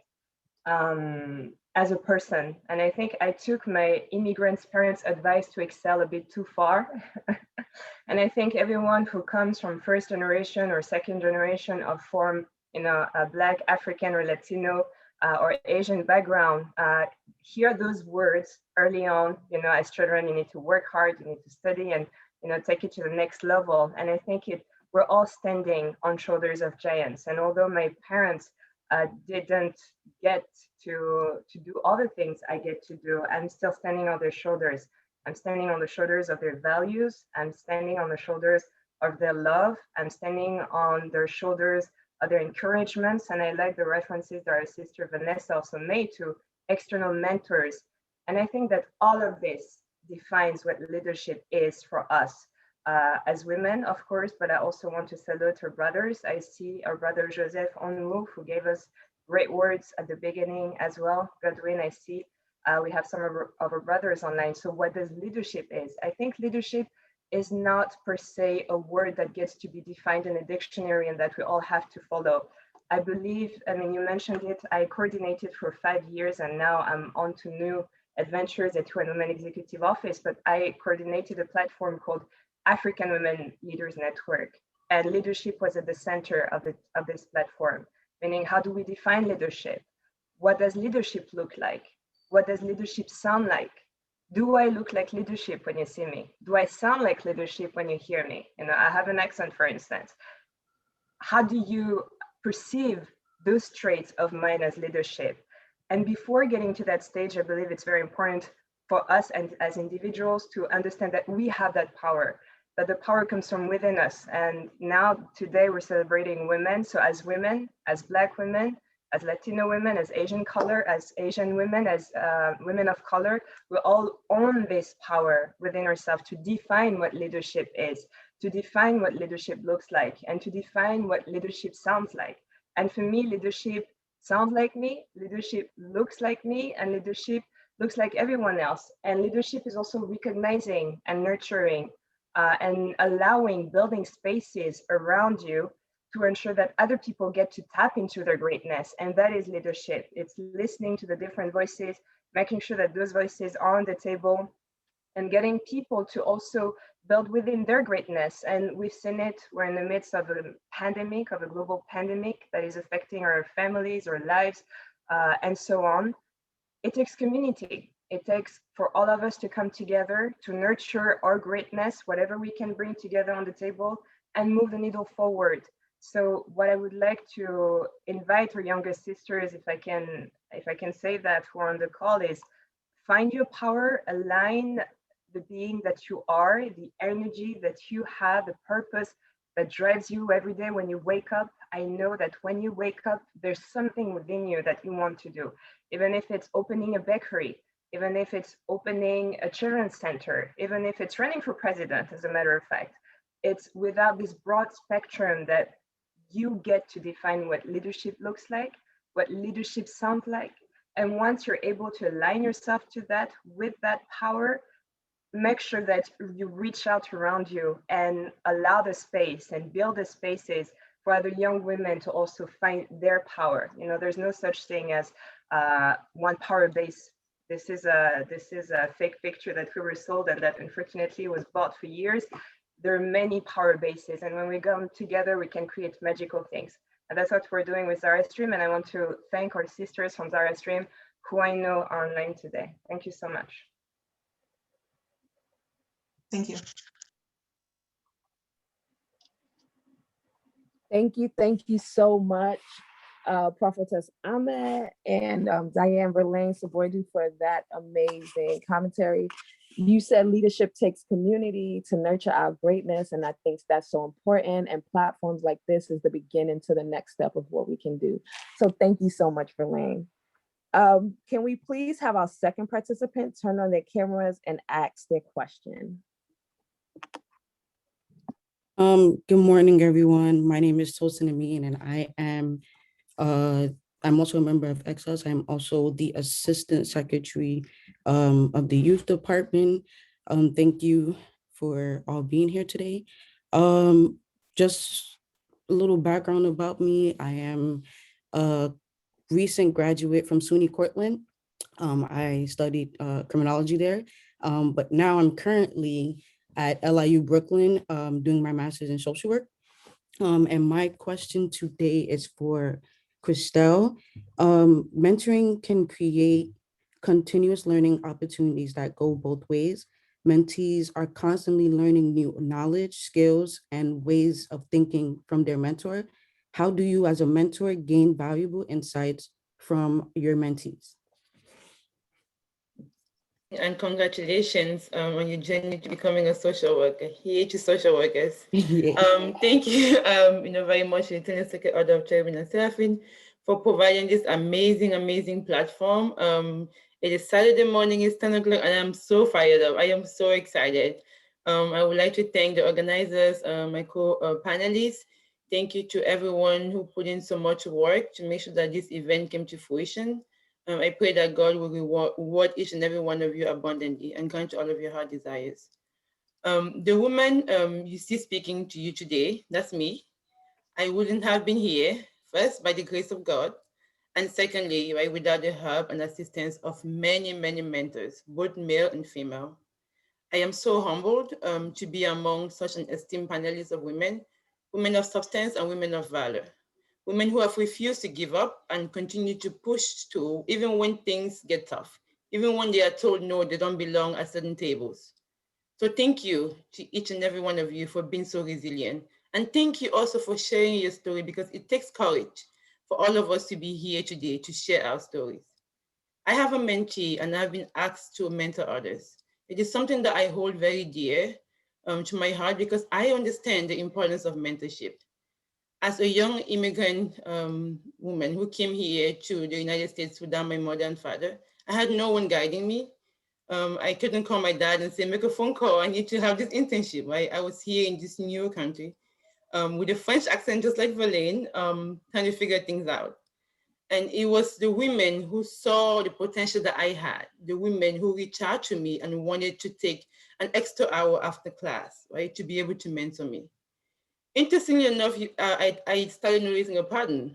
Speaker 12: As a person. And I think I took my immigrant parents' advice to excel a bit too far. And I think everyone who comes from first generation or second generation of form, a Black, African, or Latino or Asian background, hear those words early on. As children, you need to work hard, you need to study, and take it to the next level. And I think we're all standing on shoulders of giants. And although my parents didn't get to do all the things I get to do, I'm still standing on their shoulders. I'm standing on the shoulders of their values. I'm standing on the shoulders of their love. I'm standing on their shoulders of their encouragements. And I like the references that our sister Vanessa also made to external mentors. And I think that all of this defines what leadership is for us. As women, of course, but I also want to salute her brothers. I see our brother Joseph Onmou, who gave us great words at the beginning as well. Godwin, I see we have some of our brothers online. So what does leadership is? I think leadership is not per se a word that gets to be defined in a dictionary and that we all have to follow. I believe, you mentioned it, I coordinated for 5 years and now I'm on to new adventures at UN Women Executive Office, but I coordinated a platform called African Women Leaders Network. and leadership was at the center of this platform. Meaning, how do we define leadership? What does leadership look like? What does leadership sound like? Do I look like leadership when you see me? Do I sound like leadership when you hear me? You know, I have an accent, for instance. How do you perceive those traits of mine as leadership? And before getting to that stage, I believe it's very important for us and as individuals to understand that we have that power, that the power comes from within us. And now today we're celebrating women. So as women, as Black women, as Latino women, as Asian color, as Asian women, as women of color, we all own this power within ourselves to define what leadership is, to define what leadership looks like, and to define what leadership sounds like. And for me, leadership sounds like me, leadership looks like me, and leadership looks like everyone else. And leadership is also recognizing and nurturing and allowing, building spaces around you to ensure that other people get to tap into their greatness. And that is leadership. It's listening to the different voices, making sure that those voices are on the table, and getting people to also build within their greatness. And we've seen it, we're in the midst of a pandemic, of a global pandemic that is affecting our families, our lives, and so on. It takes community. It takes for all of us to come together to nurture our greatness, whatever we can bring together on the table, and move the needle forward. So what I would like to invite our younger sisters, if I can say that, who are on the call, is find your power, align the being that you are, the energy that you have, the purpose that drives you every day when you wake up. I know that when you wake up, there's something within you that you want to do, even if it's opening a bakery, even if it's opening a children's center, even if it's running for president, as a matter of fact. It's without this broad spectrum that you get to define what leadership looks like, what leadership sounds like. And once you're able to align yourself to that, with that power, make sure that you reach out around you and allow the space and build the spaces for other young women to also find their power. You know, there's no such thing as one power base. This is a fake picture that we were sold and that unfortunately was bought for years. There are many power bases, and when we come together, we can create magical things. And that's what we're doing with Zara Stream. And I want to thank our sisters from Zara Stream, who I know are online today. Thank you so much.
Speaker 11: Thank you.
Speaker 1: Thank you so much, Prophetess Ahmed and Diane Verlaine Sabordu, for that amazing commentary. You said leadership takes community to nurture our greatness, and I think that's so important. And platforms like this is the beginning to the next step of what we can do. So thank you so much, Verlaine. Can we please have our second participant turn on their cameras and ask their question?
Speaker 13: Good morning, everyone. My name is Tosin Amin, and I am I'm also a member of Exos. I'm also the Assistant Secretary of the Youth Department. Thank you for all being here today. Just a little background about me. I am a recent graduate from SUNY Cortland. I studied criminology there, but now I'm currently at LIU Brooklyn doing my master's in social work. And my question today is for Christelle. Mentoring can create continuous learning opportunities that go both ways. Mentees are constantly learning new knowledge, skills, and ways of thinking from their mentor. How do you as a mentor gain valuable insights from your mentees?
Speaker 8: And congratulations on your journey to becoming a social worker. Here to social workers. Thank you, very much, Lieutenant Secretary Order of Cherubim and Seraphim, for providing this amazing platform. It is Saturday morning, it's 10 o'clock, and I'm so fired up. I am so excited. I would like to thank the organizers, my co-panelists. Thank you to everyone who put in so much work to make sure that this event came to fruition. I pray that God will reward each and every one of you abundantly and grant all of your heart desires. The woman you see speaking to you today, that's me. I wouldn't have been here, first, by the grace of God, and secondly, without the help and assistance of many mentors, both male and female. I am so humbled to be among such an esteemed panelist of women women of substance and women of valor, women who have refused to give up and continue to push through even when things get tough, even when they are told no, they don't belong at certain tables. So thank you to each and every one of you for being so resilient. And thank you also for sharing your story, because it takes courage for all of us to be here today to share our stories. I have a mentee and I've been asked to mentor others. It is something that I hold very dear to my heart, because I understand the importance of mentorship. As a young immigrant woman who came here to the United States without my mother and father, I had no one guiding me. I couldn't call my dad and say, make a phone call, I need to have this internship, right? I was here in this new country with a French accent, just like Verlaine, trying to figure things out. And it was the women who saw the potential that I had, the women who reached out to me and wanted to take an extra hour after class, right, to be able to mentor me. Interestingly enough, I started noticing a pattern.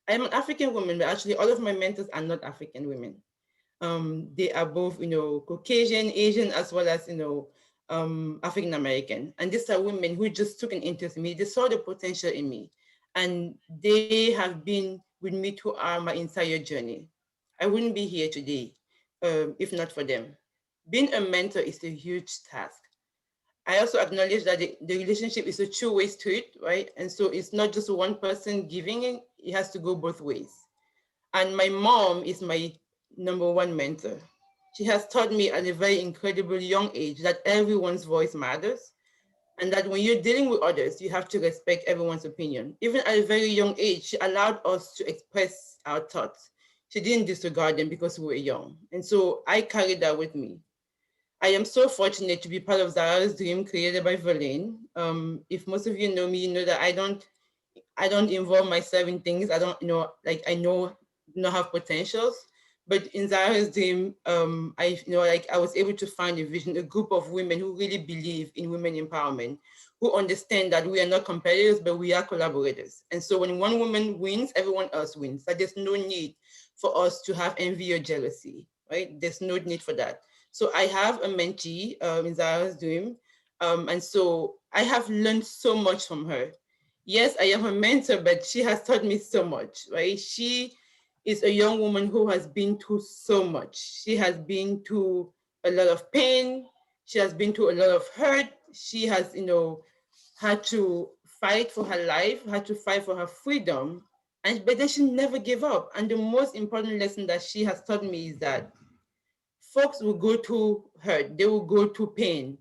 Speaker 8: I'm an African woman, but actually all of my mentors are not African women. They are both, Caucasian, Asian, as well as, African American. And these are women who just took an interest in me. They saw the potential in me, and they have been with me throughout my entire journey. I wouldn't be here today if not for them. Being a mentor is a huge task. I also acknowledge that the relationship is a two-way street, right? And so it's not just one person giving it has to go both ways. And my mom is my number one mentor. She has taught me at a very incredible young age that everyone's voice matters, and that when you're dealing with others, you have to respect everyone's opinion. Even at a very young age, she allowed us to express our thoughts. She didn't disregard them because we were young. And so I carried that with me. I am so fortunate to be part of Zara's Dream created by Verlaine. If most of you know me, you know that I don't involve myself in things I don't, I know not have potentials. But in Zara's Dream, I was able to find a vision, a group of women who really believe in women empowerment, who understand that we are not competitors, but we are collaborators. And so when one woman wins, everyone else wins. That there's no need for us to have envy or jealousy, right? There's no need for that. So I have a mentee in Zara's Dream. And so I have learned so much from her. Yes, I am her mentor, but she has taught me so much, right? She is a young woman who has been through so much. She has been through a lot of pain. She has been through a lot of hurt. She has, had to fight for her life, had to fight for her freedom. But then she never gave up. And the most important lesson that she has taught me is that folks will go through hurt, they will go through pain,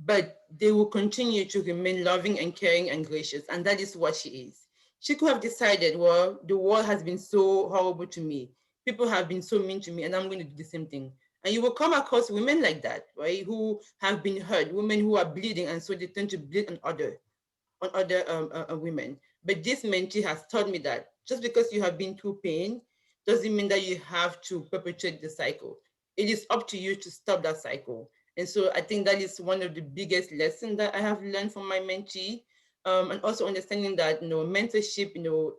Speaker 8: but they will continue to remain loving and caring and gracious. And that is what she is. She could have decided, well, the world has been so horrible to me. People have been so mean to me, and I'm going to do the same thing. And you will come across women like that, right? Who have been hurt, women who are bleeding, and so they tend to bleed on other women. But this mentee has taught me that just because you have been through pain doesn't mean that you have to perpetuate the cycle. It is up to you to stop that cycle. And so I think that is one of the biggest lessons that I have learned from my mentee. And also understanding that, mentorship,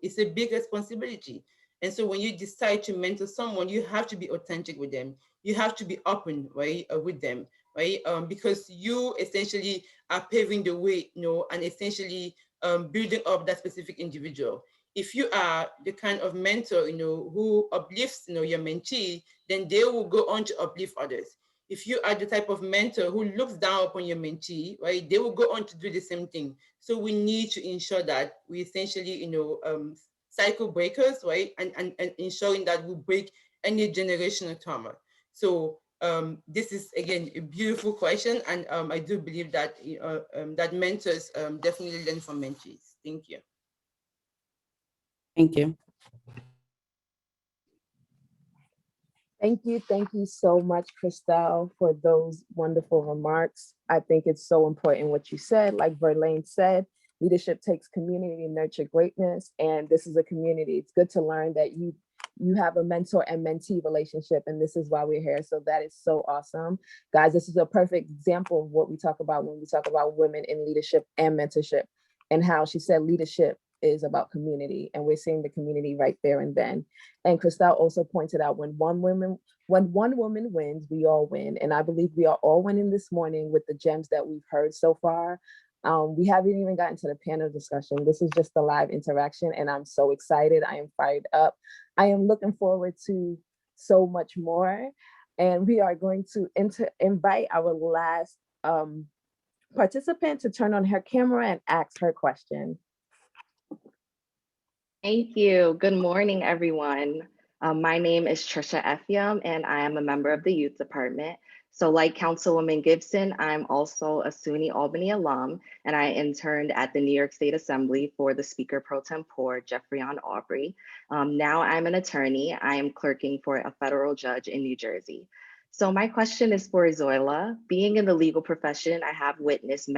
Speaker 8: is a big responsibility. And so when you decide to mentor someone, you have to be authentic with them. You have to be open, right, with them, right? Because you essentially are paving the way, and essentially building up that specific individual. If you are the kind of mentor, who uplifts, your mentee, then they will go on to uplift others. If you are the type of mentor who looks down upon your mentee, right, they will go on to do the same thing. So we need to ensure that we essentially, cycle breakers, right, and ensuring that we break any generational trauma. So this is, again, a beautiful question, and I do believe that that mentors definitely learn from mentees. Thank you.
Speaker 13: Thank you.
Speaker 1: Thank you so much, Christelle, for those wonderful remarks. I think it's so important what you said. Like Verlaine said, leadership takes community to nurture greatness, and this is a community. It's good to learn that you have a mentor and mentee relationship, and this is why we're here. So that is so awesome. Guys, this is a perfect example of what we talk about when we talk about women in leadership and mentorship, and how she said leadership is about community, and we're seeing the community right there and then. And Christelle also pointed out when one woman wins, we all win. And I believe we are all winning this morning with the gems that we've heard so far. We haven't even gotten to the panel discussion. This is just a live interaction, and I'm so excited. I am fired up. I am looking forward to so much more. And we are going to invite our last participant to turn on her camera and ask her question.
Speaker 14: Thank you. Good morning, everyone. My name is Trisha Effiam, and I am a member of the youth department. So like Councilwoman Gibson, I'm also a SUNY Albany alum, and I interned at the New York State Assembly for the Speaker Pro Tempore, Jeffrey Aubrey. Now I'm an attorney. I am clerking for a federal judge in New Jersey. So my question is for Zoila. Being in the legal profession, I have witnessed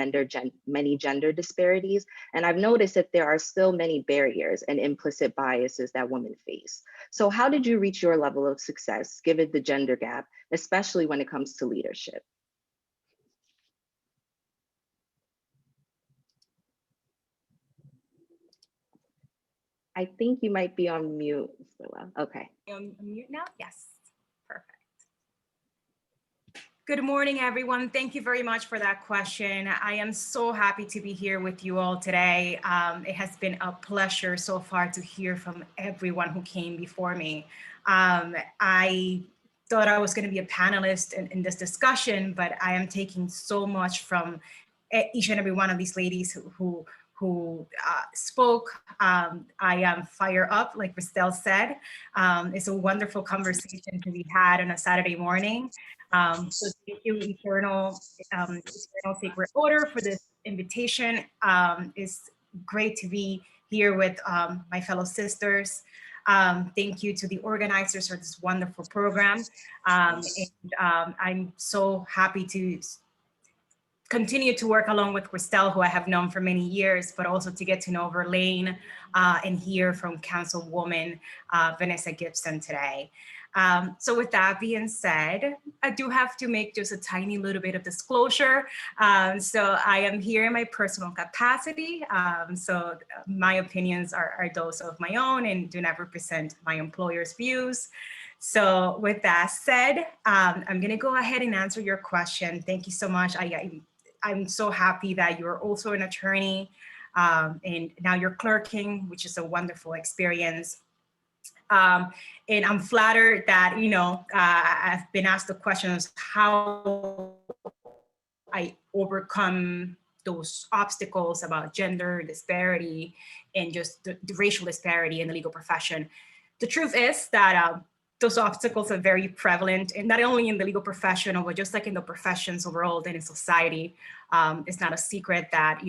Speaker 14: many gender disparities, and I've noticed that there are still many barriers and implicit biases that women face. So how did you reach your level of success given the gender gap, especially when it comes to leadership? I think you might be on mute, Zoila. Okay.
Speaker 15: On mute now? Yes, perfect. Good morning, everyone. Thank you very much for that question. I am so happy to be here with you all today. It has been a pleasure so far to hear from everyone who came before me. I thought I was going to be a panelist in this discussion, but I am taking so much from each and every one of these ladies who spoke. I am fired up, like Christelle said. It's a wonderful conversation to be had on a Saturday morning. So thank you, Eternal Sacred Order, for this invitation. It's great to be here with my fellow sisters. Thank you to the organizers for this wonderful program. I'm so happy to continue to work along with Christelle, who I have known for many years, but also to get to know Verlaine and hear from Councilwoman Vanessa Gibson today. So with that being said, I do have to make just a tiny little bit of disclosure. So I am here in my personal capacity. So my opinions are those of my own and do not represent my employer's views. So with that said, I'm gonna go ahead and answer your question. Thank you so much. I'm so happy that you're also an attorney and now you're clerking, which is a wonderful experience. And I'm flattered that, I've been asked the questions how I overcome those obstacles about gender disparity and just the racial disparity in the legal profession. The truth is that those obstacles are very prevalent, and not only in the legal profession, but just like in the professions overall and in society. It's not a secret that,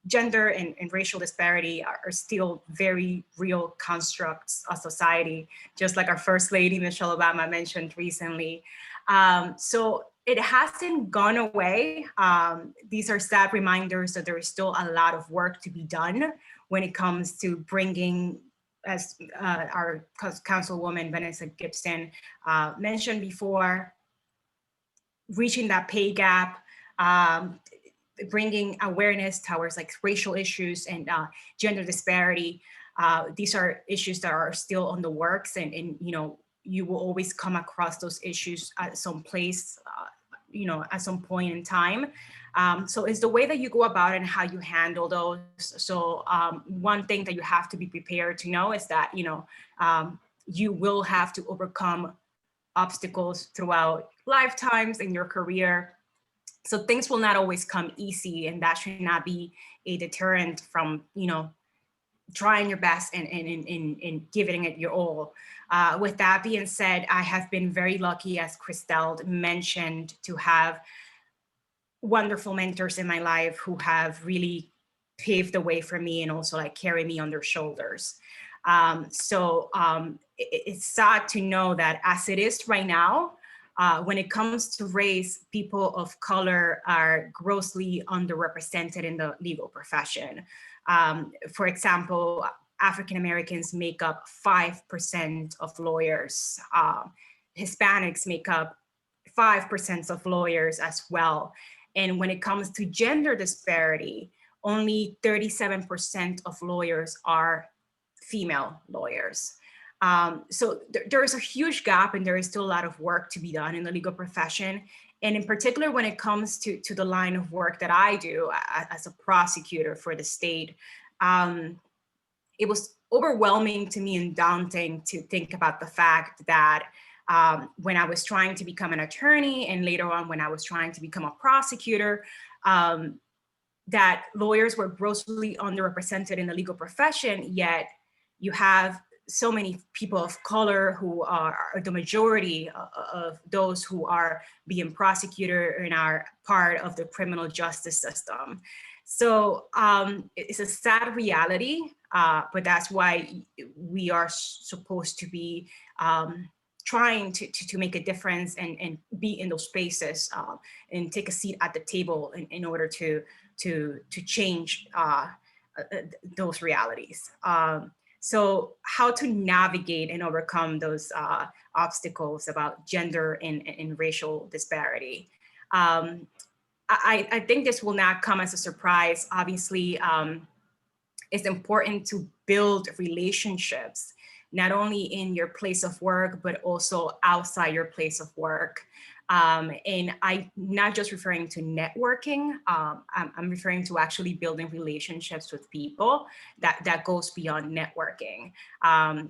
Speaker 15: gender and racial disparity are still very real constructs of society, just like our First Lady, Michelle Obama, mentioned recently. So it hasn't gone away. These are sad reminders that there is still a lot of work to be done when it comes to bringing, as our Councilwoman Vanessa Gibson mentioned before, reaching that pay gap, bringing awareness towards like racial issues and gender disparity. These are issues that are still on the works, and you will always come across those issues at some place, at some point in time. So it's the way that you go about it and how you handle those. So one thing that you have to be prepared to know is that, you will have to overcome obstacles throughout lifetimes in your career. So things will not always come easy, and that should not be a deterrent from, trying your best and giving it your all. With that being said, I have been very lucky, as Christelle mentioned, to have wonderful mentors in my life who have really paved the way for me and also like carry me on their shoulders. It's sad to know that as it is right now, when it comes to race, people of color are grossly underrepresented in the legal profession. For example, African Americans make up 5% of lawyers. Hispanics make up 5% of lawyers as well. And when it comes to gender disparity, only 37% of lawyers are female lawyers. So there is a huge gap, and there is still a lot of work to be done in the legal profession. And in particular, when it comes to the line of work that I do as a prosecutor for the state, it was overwhelming to me and daunting to think about the fact that when I was trying to become an attorney, and later on when I was trying to become a prosecutor, that lawyers were grossly underrepresented in the legal profession, yet you have so many people of color who are the majority of those who are being prosecuted and are part of the criminal justice system. So it's a sad reality, but that's why we are supposed to be trying to make a difference and be in those spaces and take a seat at the table in order to change those realities. So how to navigate and overcome those obstacles about gender and racial disparity. I think this will not come as a surprise. Obviously, it's important to build relationships, not only in your place of work, but also outside your place of work. And I'm not just referring to networking, I'm referring to actually building relationships with people that goes beyond networking. I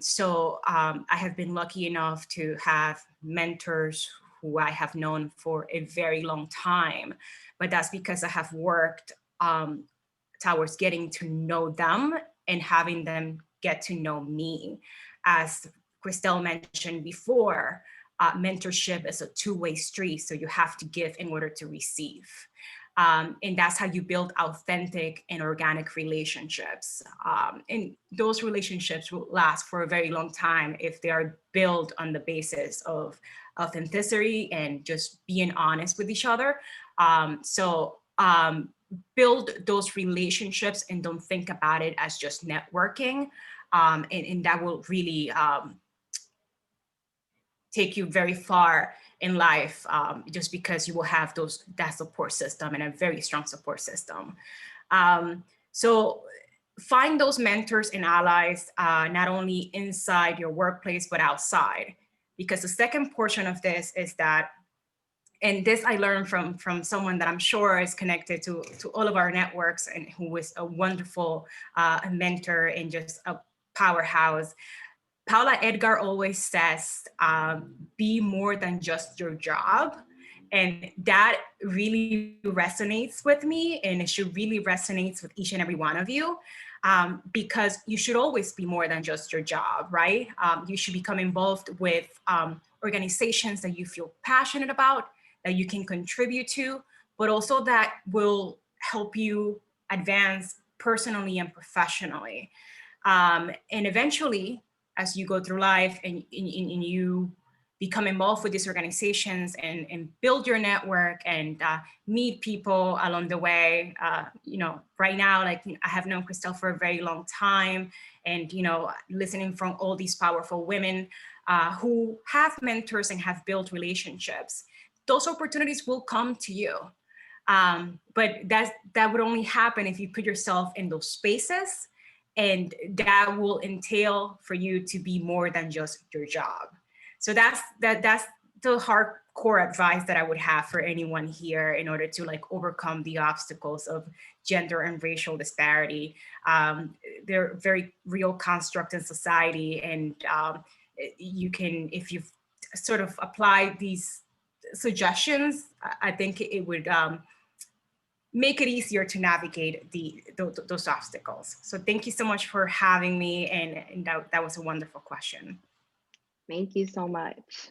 Speaker 15: have been lucky enough to have mentors who I have known for a very long time, but that's because I have worked towards getting to know them and having them get to know me. As Christelle mentioned before, mentorship is a two-way street, so you have to give in order to receive. And that's how you build authentic and organic relationships. And those relationships will last for a very long time if they are built on the basis of authenticity and just being honest with each other. Build those relationships and don't think about it as just networking. And that will really take you very far in life, just because you will have that support system and a very strong support system. So find those mentors and allies, not only inside your workplace, but outside. Because the second portion of this is that, and this I learned from someone that I'm sure is connected to all of our networks and who is a wonderful mentor and just a powerhouse. Paula Edgar always says, be more than just your job. And that really resonates with me, and it should really resonate with each and every one of you, because you should always be more than just your job, right? You should become involved with organizations that you feel passionate about, that you can contribute to, but also that will help you advance personally and professionally. And eventually, as you go through life and you become involved with these organizations and build your network and meet people along the way. Right now, I have known Christelle for a very long time, and listening from all these powerful women who have mentors and have built relationships, those opportunities will come to you. But that would only happen if you put yourself in those spaces, and that will entail for you to be more than just your job. So that's the hardcore advice that I would have for anyone here in order to overcome the obstacles of gender and racial disparity. They're very real construct in society, and you can, if you sort of apply these suggestions, I think it would make it easier to navigate those obstacles. So thank you so much for having me, and that was a wonderful question.
Speaker 14: Thank you so much.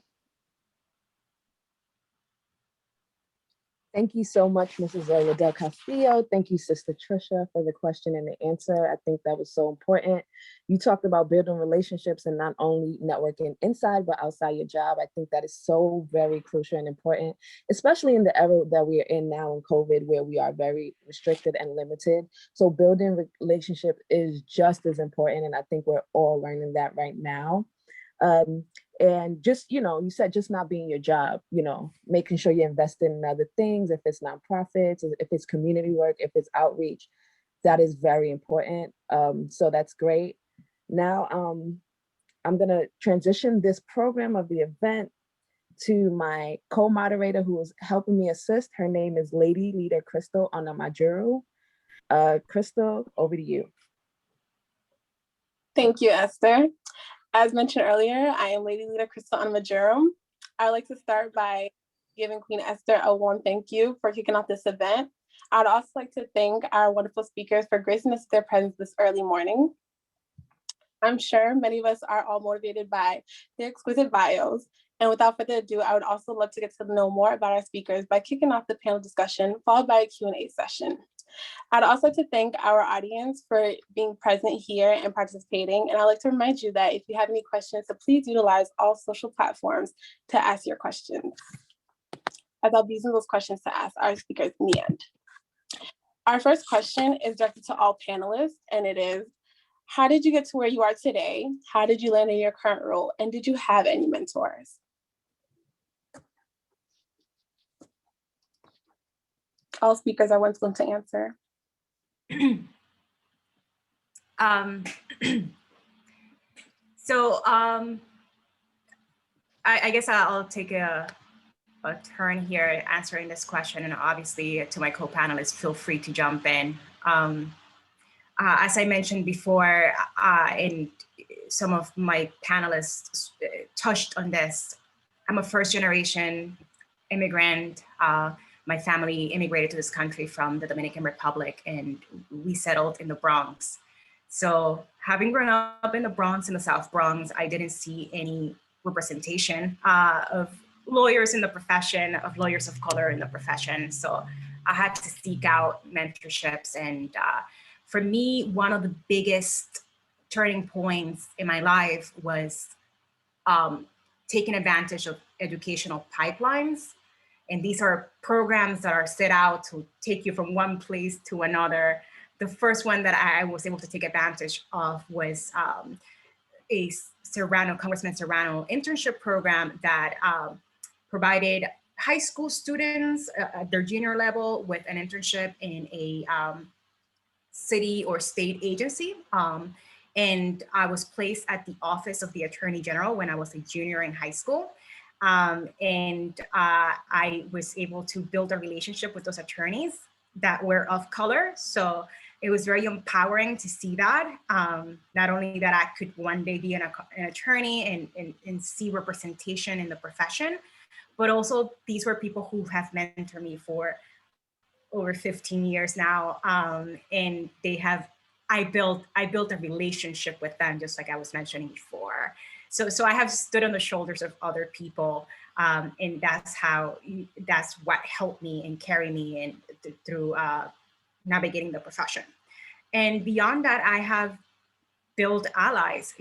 Speaker 1: Thank you so much, Mrs. Zoila Del Castillo. Thank you, Sister Trisha, for the question and the answer. I think that was so important. You talked about building relationships and not only networking inside, but outside your job. I think that is so very crucial and important, especially in the era that we are in now in COVID, where we are very restricted and limited. So building relationship is just as important. And I think we're all learning that right now. And just, you said just not being your job, making sure you're investing in other things, if it's nonprofits, if it's community work, if it's outreach, that is very important. So that's great. Now, I'm gonna transition this program of the event to my co-moderator who is helping me assist. Her name is Lady Leader Crystal Onamajuru. Crystal, over to you.
Speaker 3: Thank you, Esther. As mentioned earlier, I am Lady Leader Crystal Onamajuru. I'd like to start by giving Queen Esther a warm thank you for kicking off this event. I'd also like to thank our wonderful speakers for gracing us with their presence this early morning. I'm sure many of us are all motivated by their exquisite bios. And without further ado, I would also love to get to know more about our speakers by kicking off the panel discussion, followed by a Q&A session. I'd also like to thank our audience for being present here and participating. And I'd like to remind you that if you have any questions, so please utilize all social platforms to ask your questions, as I'll be using those questions to ask our speakers in the end. Our first question is directed to all panelists, and it is, how did you get to where you are today? How did you land in your current role? And did you have any mentors? All speakers are welcome to answer.
Speaker 15: I guess I'll take a turn here answering this question, and obviously to my co-panelists, feel free to jump in. As I mentioned before, and some of my panelists touched on this, I'm a first-generation immigrant. My family immigrated to this country from the Dominican Republic, and we settled in the Bronx. So having grown up in the Bronx, in the South Bronx, I didn't see any representation of lawyers in the profession, of lawyers of color in the profession. So I had to seek out mentorships. And for me, one of the biggest turning points in my life was taking advantage of educational pipelines. And these are programs that are set out to take you from one place to another. The first one that I was able to take advantage of was a Congressman Serrano internship program that provided high school students at their junior level with an internship in a city or state agency. And I was placed at the Office of the Attorney General when I was a junior in high school. I was able to build a relationship with those attorneys that were of color. So it was very empowering to see that, not only that I could one day be an attorney and see representation in the profession, but also these were people who have mentored me for over 15 years now. And I built a relationship with them, just like I was mentioning before. So I have stood on the shoulders of other people, and that's what helped me and carry me in through navigating the profession. And beyond that, I have built allies.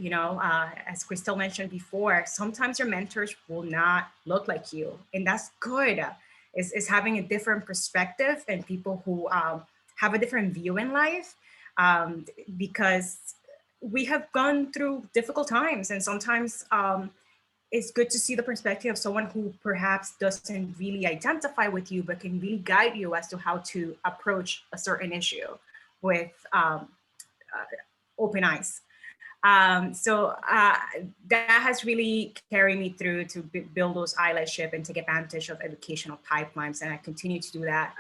Speaker 15: As Crystal mentioned before, sometimes your mentors will not look like you, and that's good. Is having a different perspective and people who have a different view in life, because we have gone through difficult times, and sometimes it's good to see the perspective of someone who perhaps doesn't really identify with you, but can really guide you as to how to approach a certain issue with open eyes. That has really carried me through to build those allyship and take advantage of educational pipelines. And I continue to do that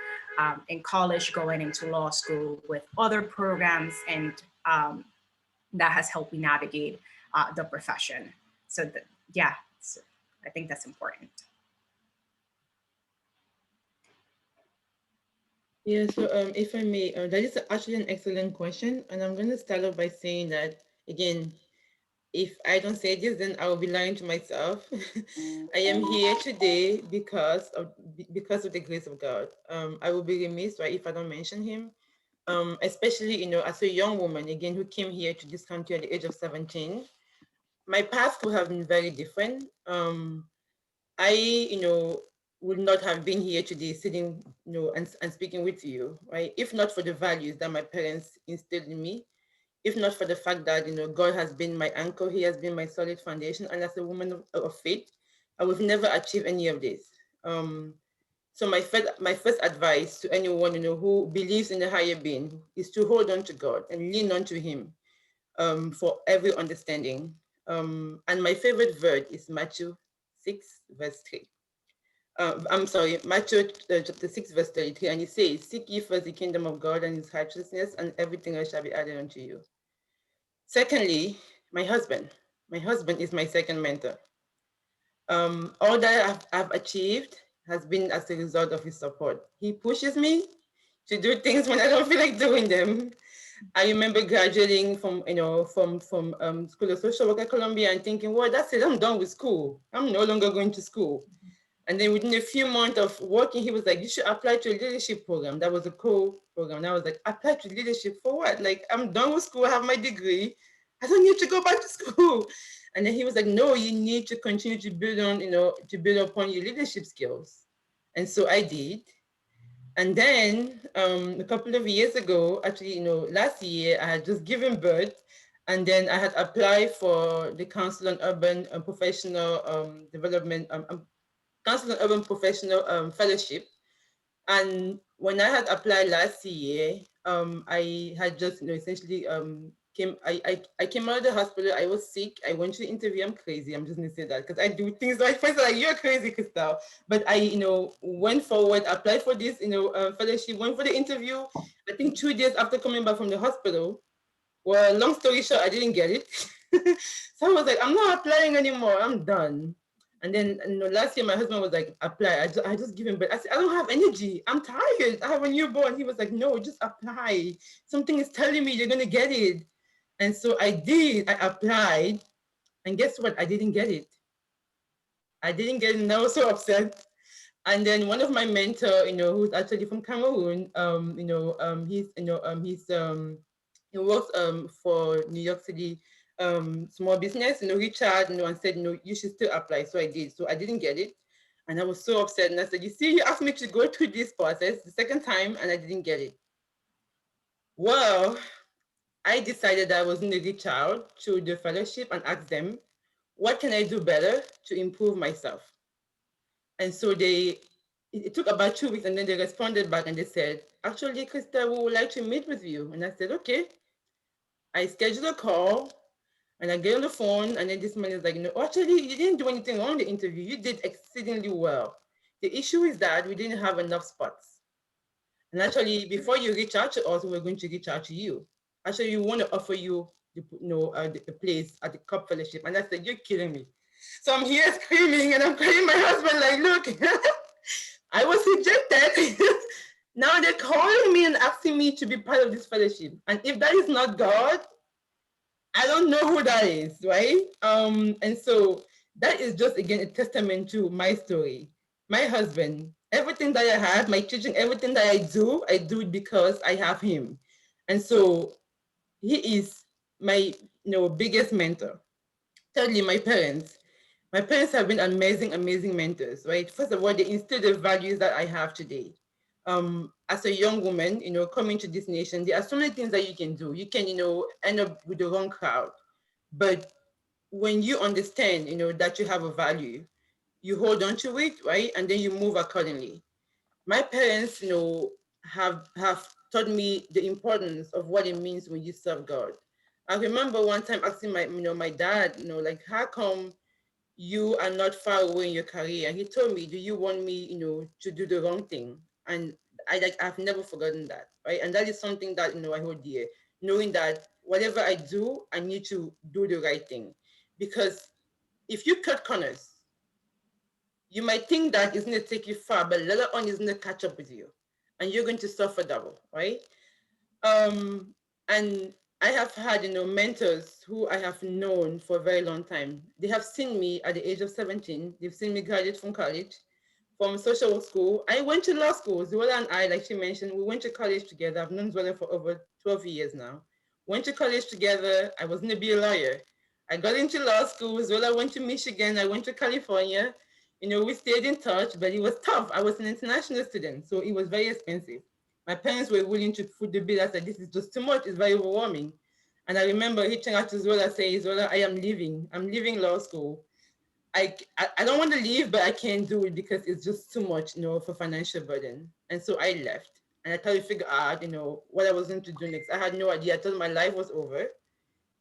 Speaker 15: in college, going into law school with other programs, and that has helped me navigate the profession. So I think that's important.
Speaker 16: Yeah, so if I may, that is actually an excellent question. And I'm going to start off by saying that, again, if I don't say this, then I will be lying to myself. I am here today because of the grace of God. I will be remiss, right, if I don't mention him. Especially, as a young woman, again, who came here to this country at the age of 17. My path would have been very different. I, would not have been here today sitting, and speaking with you, right? If not for the values that my parents instilled in me, if not for the fact that, God has been my anchor, he has been my solid foundation. And as a woman of faith, I would never achieve any of this. So my first advice to anyone, who believes in the higher being is to hold on to God and lean on to him for every understanding. And my favorite verse is Matthew 6, verse 3. I'm sorry, Matthew chapter 6, verse 33, and it says, "Seek ye first the kingdom of God and his righteousness, and everything else shall be added unto you." Secondly, my husband. My husband is my second mentor. All that I've achieved has been as a result of his support. He pushes me to do things when I don't feel like doing them. I remember graduating from School of Social Work at Columbia and thinking, well, that's it, I'm done with school. I'm no longer going to school. And then within a few months of working, he was like, you should apply to a leadership program. That was a co-program. And I was like, apply to leadership for what? Like, I'm done with school, I have my degree. I don't need to go back to school. And then he was like, no, you need to continue to build on, to build upon your leadership skills. And so I did. And then a couple of years ago, actually, last year, I had just given birth. And then I had applied for the Council on Urban and Professional Development, Council on Urban Professional Fellowship. And when I had applied last year, I had just, essentially I came out of the hospital. I was sick. I went to the interview. I'm crazy. I'm just gonna say that because I do things like friends are like, you're crazy, Crystal. But I, went forward, applied for this, fellowship, went for the interview. I think 2 days after coming back from the hospital. Well, long story short, I didn't get it. So I was like, I'm not applying anymore. I'm done. And then last year, my husband was like, apply. I just give him, but I said, I don't have energy. I'm tired. I have a newborn. He was like, no, just apply. Something is telling me you're going to get it. And so I did. I applied. And guess what? I didn't get it. I didn't get it. And I was so upset. And then one of my mentor, who's actually from Cameroon, he works for New York City small business, Richard, and said, you should still apply. So I did. So I didn't get it. And I was so upset. And I said, you see, you asked me to go through this process the second time and I didn't get it. Well, I decided I was going to reach out to the fellowship and ask them, what can I do better to improve myself? And so it took about 2 weeks and then they responded back and they said, actually, Krista, we would like to meet with you. And I said, okay. I scheduled a call and I get on the phone and then this man is like, no, actually, you didn't do anything wrong in the interview. You did exceedingly well. The issue is that we didn't have enough spots. And actually, before you reach out to us, we're going to reach out to you. Actually, we want to offer you the place at the Cup Fellowship. And I said, you're killing me. So I'm here screaming and I'm calling my husband like, look, I was rejected. Now they're calling me and asking me to be part of this fellowship. And if that is not God, I don't know who that is, right? And so that is just, again, a testament to my story. My husband, everything that I have, my teaching, everything that I do it because I have him. And so he is my biggest mentor. Thirdly, my parents. My parents have been amazing, amazing mentors, right? First of all, they instilled the values that I have today. As a young woman, coming to this nation, there are so many things that you can do. You can, end up with the wrong crowd. But when you understand, that you have a value, you hold on to it, right? And then you move accordingly. My parents, have taught me the importance of what it means when you serve God. I remember one time asking my dad, like, how come you are not far away in your career? And he told me, do you want me, to do the wrong thing? And I've never forgotten that, right? And that is something that, I hold dear, knowing that whatever I do, I need to do the right thing. Because if you cut corners, you might think that it's going to take you far, but later on it's going to catch up with you and you're going to suffer double, right? And I have had, mentors who I have known for a very long time. They have seen me at the age of 17. They've seen me graduate from college, from social work school. I went to law school. Zola and I, like she mentioned, we went to college together. I've known Zola for over 12 years now. Went to college together. I was going to be a lawyer. I got into law school. Zola went to Michigan. I went to California. We stayed in touch, but it was tough. I was an international student, so it was very expensive. My parents were willing to foot the bill. I said, this is just too much. It's very overwhelming. And I remember reaching out to Zola saying, Zola, I am leaving. I'm leaving law school. I don't want to leave, but I can't do it because it's just too much, for financial burden. And so I left. And I tried to figure out, what I was going to do next. I had no idea. I thought my life was over.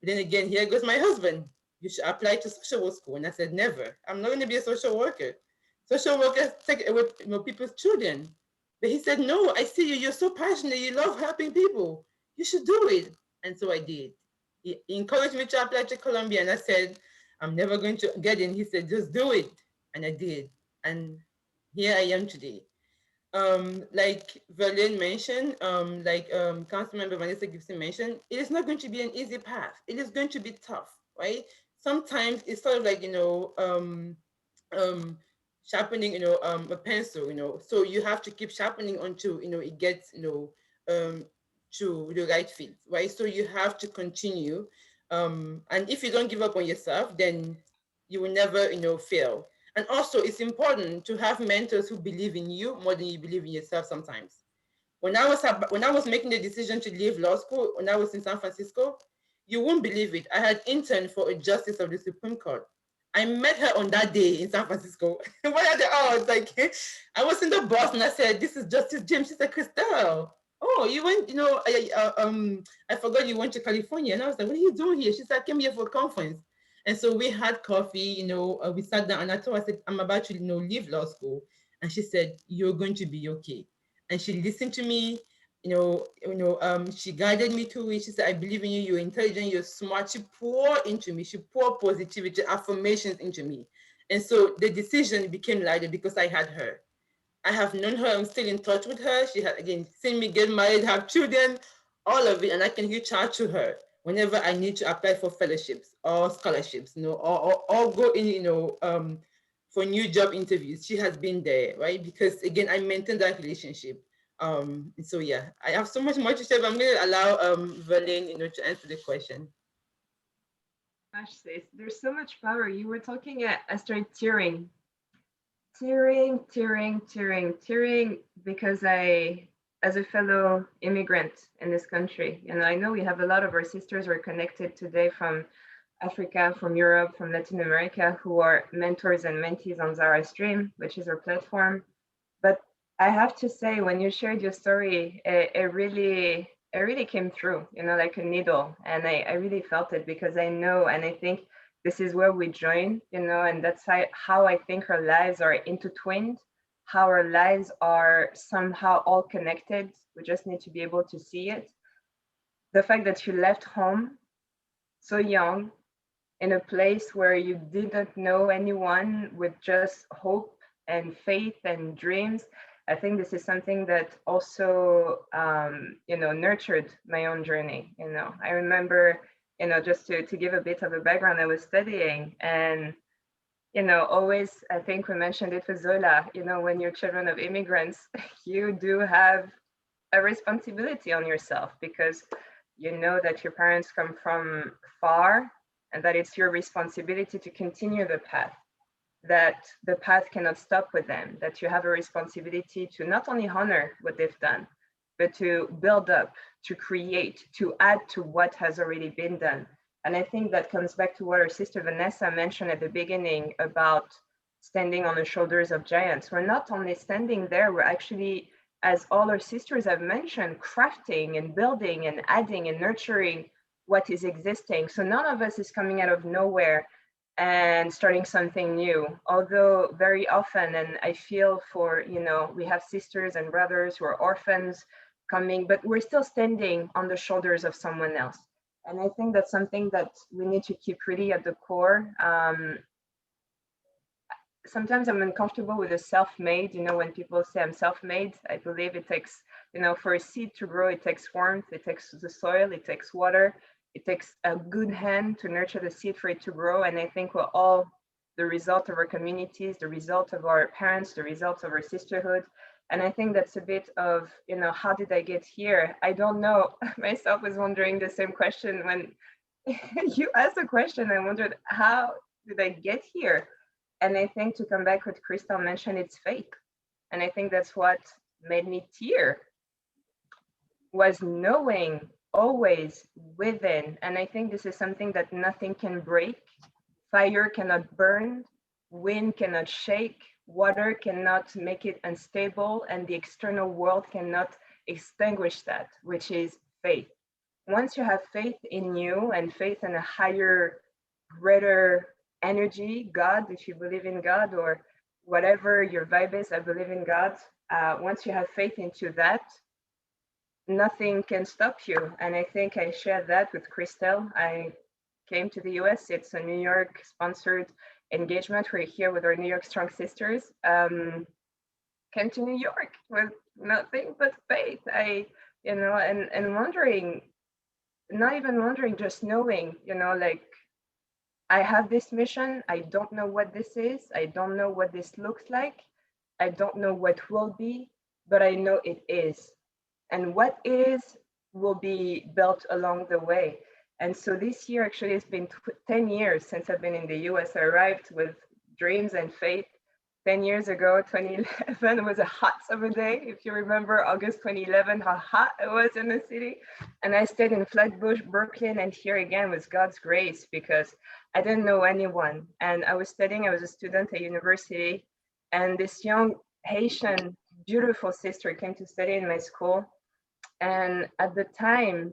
Speaker 16: But then again, here goes my husband. you should apply to social work school. And I said, never. I'm not going to be a social worker. Social workers take away people's children. But he said, no, I see you. You're so passionate. You love helping people. You should do it. And so I did. He encouraged me to apply to Columbia. And I said, I'm never going to get in. He said, just do it. And I did. And here I am today. Like Verlaine mentioned, Councilmember Vanessa Gibson mentioned, it is not going to be an easy path. It is going to be tough, right? Sometimes it's sort of like, sharpening, a pencil, so you have to keep sharpening until, it gets, to the right fit, right? So you have to continue. And if you don't give up on yourself, then you will never, fail. And also, it's important to have mentors who believe in you more than you believe in yourself sometimes. When I was making the decision to leave law school, when I was in San Francisco, you won't believe it. I had interned for a justice of the Supreme Court. I met her on that day in San Francisco. What are the odds? Like, I was in the bus and I said, "This is Justice Jim." She said, "Christelle, oh, you went, I forgot you went to California." And I was like, "What are you doing here?" She said, "I came here for a conference." And so we had coffee, we sat down and I told her, I said, "I'm about to, leave law school." And she said, "You're going to be okay." And she listened to me, she guided me through it. She said, "I believe in you. You're intelligent. You're smart." She poured into me. She poured positivity, affirmations into me. And so the decision became lighter because I had her. I have known her. I'm still in touch with her. She had, again, seen me get married, have children, all of it. And I can reach out to her whenever I need to apply for fellowships or scholarships, or go in, for new job interviews. She has been there, right? Because again, I maintained that relationship. So yeah, I have so much more to say, but I'm going to allow Verlaine, to answer the question.
Speaker 12: Gosh, sis, there's so much power. You were talking, I started tearing, because as a fellow immigrant in this country, and I know we have a lot of our sisters who are connected today from Africa, from Europe, from Latin America, who are mentors and mentees on Zara Stream, which is our platform. But I have to say, when you shared your story, it really came through, like a needle. And I really felt it because I know, and I think this is where we join, and that's how I think our lives are intertwined, how our lives are somehow all connected. We just need to be able to see it. The fact that you left home so young, in a place where you didn't know anyone, with just hope and faith and dreams. I think this is something that also, nurtured my own journey. I remember, just to give a bit of a background, I was studying, and always, I think we mentioned it with Zola, when you're children of immigrants, you do have a responsibility on yourself, because you know that your parents come from far, and that it's your responsibility to continue the path, that the path cannot stop with them, that you have a responsibility to not only honor what they've done, but to build up, to create, to add to what has already been done. And I think that comes back to what our sister Vanessa mentioned at the beginning about standing on the shoulders of giants. We're not only standing there, we're actually, as all our sisters have mentioned, crafting and building and adding and nurturing what is existing. So none of us is coming out of nowhere and starting something new, although very often, and I feel for, we have sisters and brothers who are orphans coming, but we're still standing on the shoulders of someone else. And I think that's something that we need to keep really at the core. Sometimes I'm uncomfortable with the self-made, when people say I'm self-made. I believe it takes, for a seed to grow, it takes warmth, it takes the soil, it takes water, it takes a good hand to nurture the seed for it to grow. And I think we're all the result of our communities, the result of our parents, the result of our sisterhood. And I think that's a bit of, how did I get here? I don't know. Myself was wondering the same question when you asked the question. I wondered, how did I get here? And I think, to come back what Crystal mentioned, it's faith. And I think that's what made me tear, was knowing always within. And I think this is something that nothing can break. Fire cannot burn, wind cannot shake, water cannot make it unstable, and the external world cannot extinguish that, which is faith. Once you have faith in you and faith in a higher greater energy, God, if you believe in God, or whatever your vibe is, I believe in God. Once you have faith into that, nothing can stop you. And I think I shared that with Christelle. I came to the US. It's a New York sponsored engagement. We're here with our New York Strong Sisters. Came to New York with nothing but faith. And wondering, not even wondering, just knowing, like, I have this mission. I don't know what this is. I don't know what this looks like. I don't know what will be, but I know it is. And what is will be built along the way. And so this year, actually, it's been 10 years since I've been in the US. I arrived with dreams and faith. 10 years ago, 2011 was a hot summer day. If you remember August 2011, how hot it was in the city. And I stayed in Flatbush, Brooklyn, and here again was God's grace, because I didn't know anyone. And I was a student at university, and this young Haitian, beautiful sister came to study in my school. And at the time,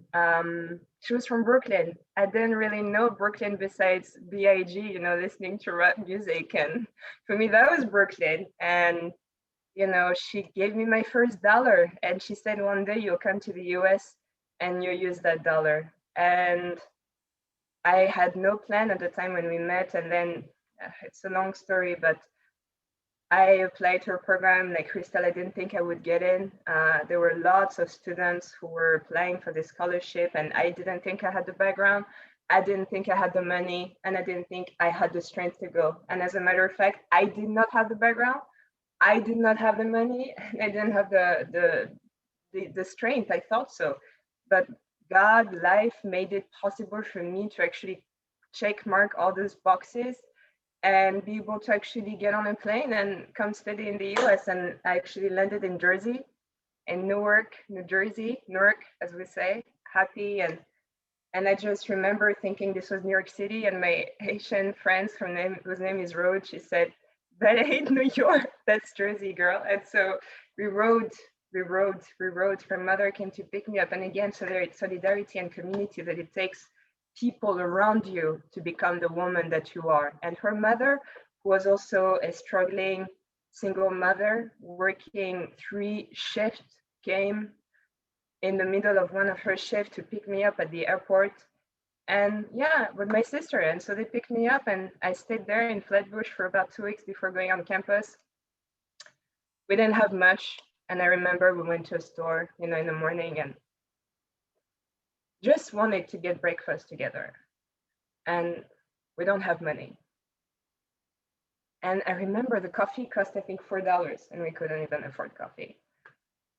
Speaker 12: she was from Brooklyn. I didn't really know Brooklyn besides BIG, listening to rap music. And for me, that was Brooklyn. And, she gave me my first dollar. And she said, one day you'll come to the US and you'll use that dollar. And I had no plan at the time when we met. And then it's a long story, but I applied to a program like Christelle. I didn't think I would get in. There were lots of students who were applying for this scholarship, and I didn't think I had the background. I didn't think I had the money, and I didn't think I had the strength to go. And as a matter of fact, I did not have the background. I did not have the money, and I didn't have the strength. I thought so, but God, life made it possible for me to actually check mark all those boxes and be able to actually get on a plane and come study in the US. And I actually landed in Jersey, in Newark, New Jersey, Newark, as we say, happy. And I just remember thinking this was New York City, and my Haitian friends whose name is Rode, she said, that ain't New York, that's Jersey, girl. And so we rode. Her mother came to pick me up. And again, so there is solidarity and community, that it takes people around you to become the woman that you are. And her mother, who was also a struggling single mother working 3 shifts, came in the middle of one of her shifts to pick me up at the airport. And yeah, with my sister. And so they picked me up, and I stayed there in Flatbush for about 2 weeks before going on campus. We didn't have much. And I remember we went to a store, in the morning, and just wanted to get breakfast together. And we don't have money. And I remember the coffee cost, I think, $4, and we couldn't even afford coffee.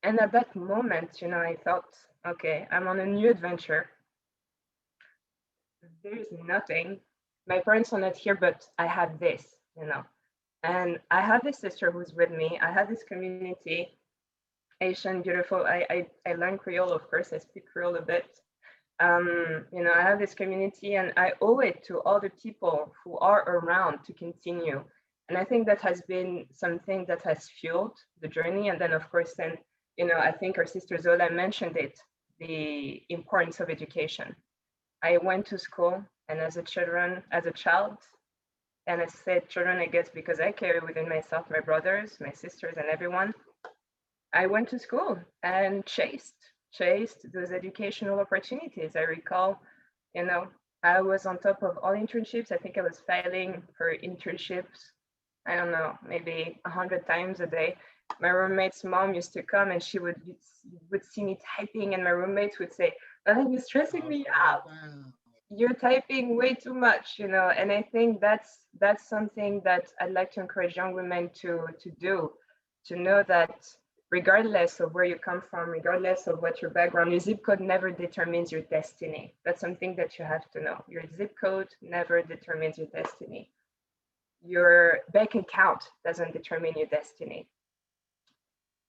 Speaker 12: And at that moment, I thought, okay, I'm on a new adventure. There's nothing. My parents are not here, but I have this, And I have this sister who's with me. I have this community, Asian, beautiful. I learn Creole, of course. I speak Creole a bit. I have this community, and I owe it to all the people who are around to continue. And I think that has been something that has fueled the journey. And then, of course, I think our sister Zola mentioned it, the importance of education. I went to school, and as a child, and I said children, I guess, because I carry within myself my brothers, my sisters, and everyone. I went to school and chased those educational opportunities. I recall, I was on top of all internships. I think I was filing for internships, I don't know, maybe 100 times a day. My roommate's mom used to come, and she would see me typing, and my roommates would say, "Oh, you're stressing me out. You're typing way too much," And I think that's something that I'd like to encourage young women to do, to know that regardless of where you come from, regardless of what your background, your zip code never determines your destiny. That's something that you have to know. Your zip code never determines your destiny. Your bank account doesn't determine your destiny.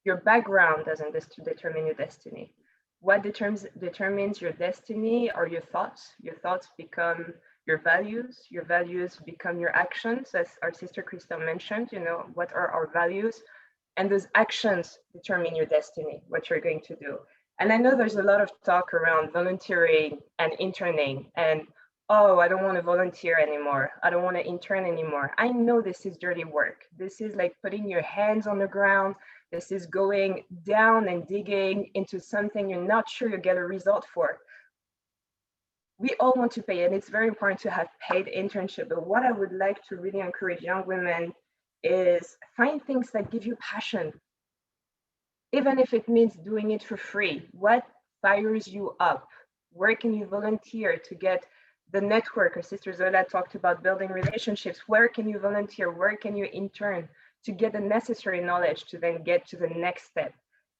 Speaker 12: Your background doesn't determine your destiny. What determines your destiny are your thoughts. Your thoughts become your values. Your values become your actions, as our sister Christelle mentioned. What are our values? And those actions determine your destiny, what you're going to do. And I know there's a lot of talk around volunteering and interning and oh, I don't want to volunteer anymore. I don't want to intern anymore. I know this is dirty work. This is like putting your hands on the ground. This is going down and digging into something you're not sure you'll get a result for. We all want to pay, and it's very important to have paid internship. But what I would like to really encourage young women is find things that give you passion, even if it means doing it for free. What fires you up? Where can you volunteer to get the network? Or Sister Zola talked about building relationships. Where can you volunteer? Where can you intern to get the necessary knowledge to then get to the next step?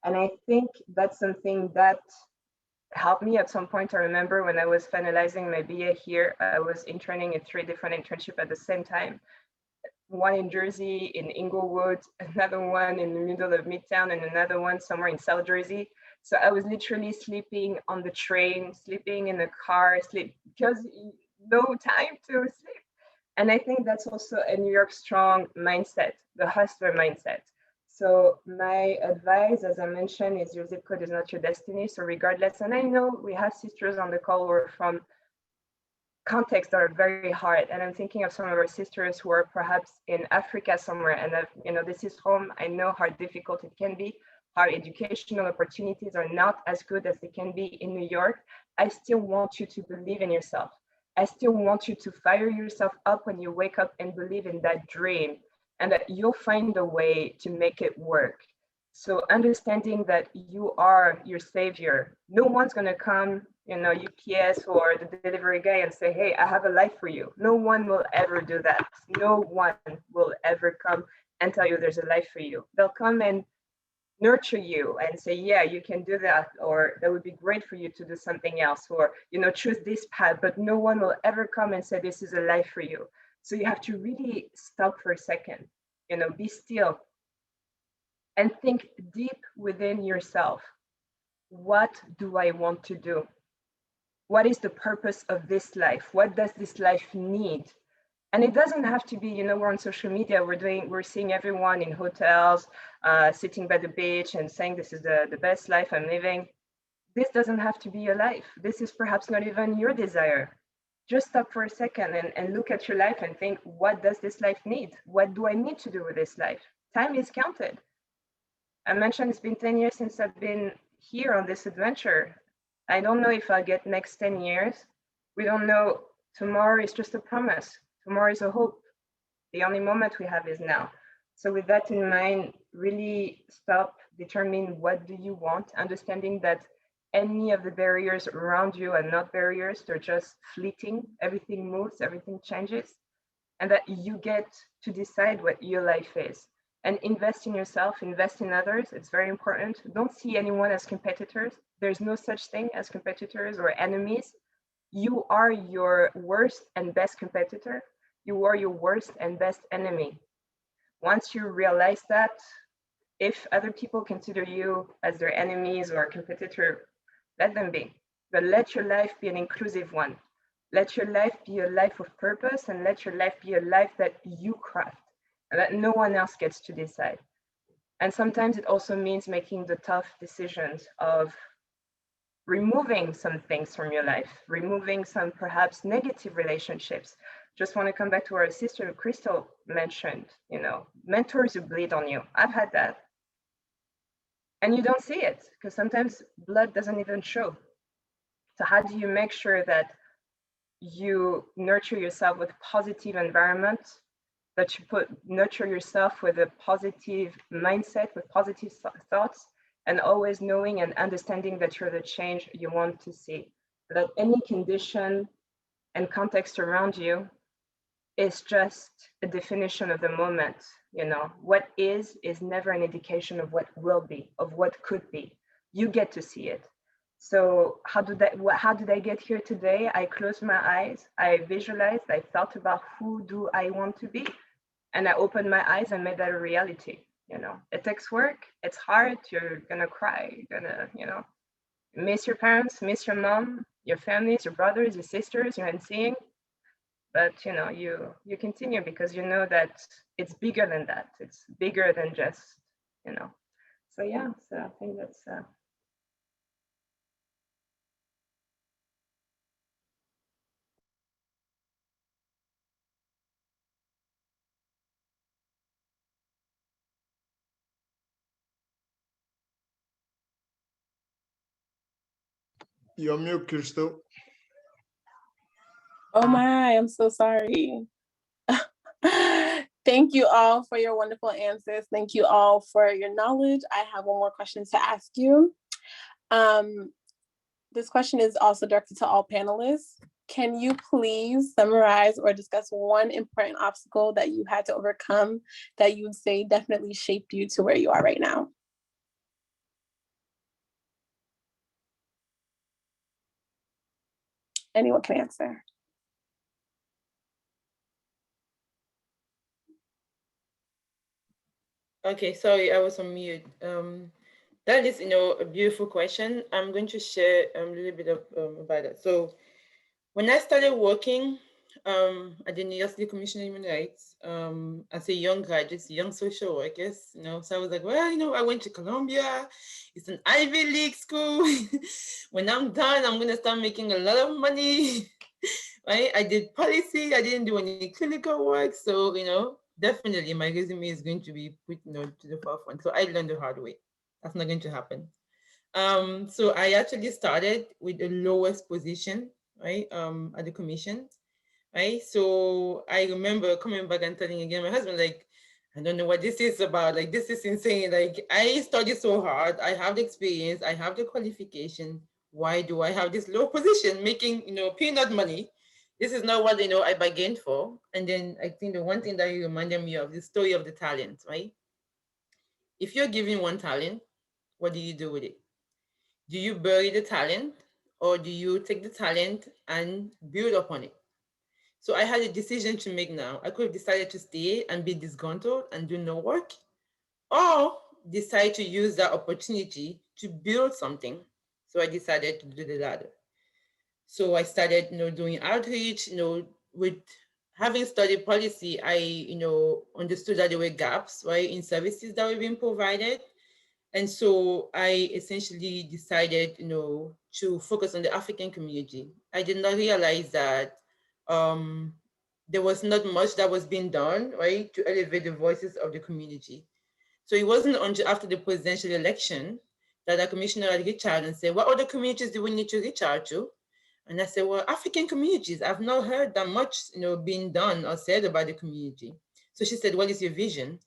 Speaker 12: And I think that's something that helped me at some point. I remember when I was finalizing my BA here, I was interning in 3 different internships at the same time. One in Jersey, in Inglewood, another one in the middle of Midtown, and another one somewhere in South Jersey. So I was literally sleeping on the train, sleeping in the car, because no time to sleep. And I think that's also a New York strong mindset, the hustler mindset. So my advice, as I mentioned, is your zip code is not your destiny. So regardless, and I know we have sisters on the call who are from contexts that are very hard. And I'm thinking of some of our sisters who are perhaps in Africa somewhere. And this is home. I know how difficult it can be. Our educational opportunities are not as good as they can be in New York. I still want you to believe in yourself. I still want you to fire yourself up when you wake up and believe in that dream, and that you'll find a way to make it work. So understanding that you are your savior. No one's gonna come, UPS or the delivery guy and say, hey, I have a life for you. No one will ever do that. No one will ever come and tell you there's a life for you. They'll come and nurture you and say, yeah, you can do that, or that would be great for you to do something else, or choose this path, but no one will ever come and say this is a life for you. So you have to really stop for a second, be still and think deep within yourself. What do I want to do? What is the purpose of this life? What does this life need? And it doesn't have to be, we're on social media, we're seeing everyone in hotels, sitting by the beach and saying this is the best life I'm living. This doesn't have to be your life. This is perhaps not even your desire. Just stop for a second and look at your life and think, what does this life need? What do I need to do with this life? Time is counted. I mentioned it's been 10 years since I've been here on this adventure. I don't know if I'll get next 10 years. We don't know. Tomorrow is just a promise. Tomorrow is a hope. The only moment we have is now. So with that in mind, really stop, determine what do you want, understanding that any of the barriers around you are not barriers, they're just fleeting. Everything moves, everything changes, and that you get to decide what your life is. And invest in yourself, invest in others. It's very important. Don't see anyone as competitors. There's no such thing as competitors or enemies. You are your worst and best competitor. You are your worst and best enemy. Once you realize that, if other people consider you as their enemies or competitor, let them be. But let your life be an inclusive one. Let your life be a life of purpose, and let your life be a life that you craft and that no one else gets to decide. And sometimes it also means making the tough decisions of removing some things from your life, removing some perhaps negative relationships. Just want to come back to what our sister Crystal mentioned, mentors who bleed on you. I've had that. And you don't see it because sometimes blood doesn't even show. So how do you make sure that you nurture yourself with positive environment, that you nurture yourself with a positive mindset, with positive thoughts, and always knowing and understanding that you're the change you want to see, that any condition and context around you is just a definition of the moment. What is never an indication of what will be, of what could be. You get to see it. So how did I get here today? I closed my eyes, I visualized, I thought about who do I want to be, and I opened my eyes and made that a reality. It takes work, it's hard, you're gonna cry, you're gonna, miss your parents, miss your mom, your families, your brothers, your sisters, you're seeing. But you continue because you know that it's bigger than that. It's bigger than just, So yeah, so I think that's
Speaker 10: You're mute, Crystal.
Speaker 3: Oh my, I'm so sorry. Thank you all for your wonderful answers. Thank you all for your knowledge. I have one more question to ask you. This question is also directed to all panelists. Can you please summarize or discuss one important obstacle that you had to overcome that you would say definitely shaped you to where you are right now? Anyone can answer.
Speaker 16: Okay, sorry, I was on mute. That is, a beautiful question. I'm going to share a little bit about that. So when I started working at the New York City Commission on Human Rights, as a young graduate, young social workers, so I was like, well, I went to Columbia. It's an Ivy League school. When I'm done, I'm gonna start making a lot of money. Right? I did policy. I didn't do any clinical work. So, definitely my resume is going to be put, to the forefront. So I learned the hard way. That's not going to happen. So I actually started with the lowest position, right, at the commission, right? So I remember coming back and telling again my husband, like, I don't know what this is about. Like, this is insane. Like, I studied so hard. I have the experience. I have the qualification. Why do I have this low position making, peanut money? This is not what, I bargained for. And then I think the one thing that you reminded me of, the story of the talent, right? If you're given one talent, what do you do with it? Do you bury the talent or do you take the talent and build upon it? So I had a decision to make now. I could have decided to stay and be disgruntled and do no work, or decide to use that opportunity to build something. So I decided to do the latter. So I started, doing outreach, with having studied policy, I, understood that there were gaps, right, in services that were being provided. And so I essentially decided, to focus on the African community. I did not realize that there was not much that was being done, right, to elevate the voices of the community. So it wasn't until after the presidential election that the commissioner had reached out and said, what other communities do we need to reach out to? And I said, well, African communities, I've not heard that much, being done or said about the community. So she said, what is your vision?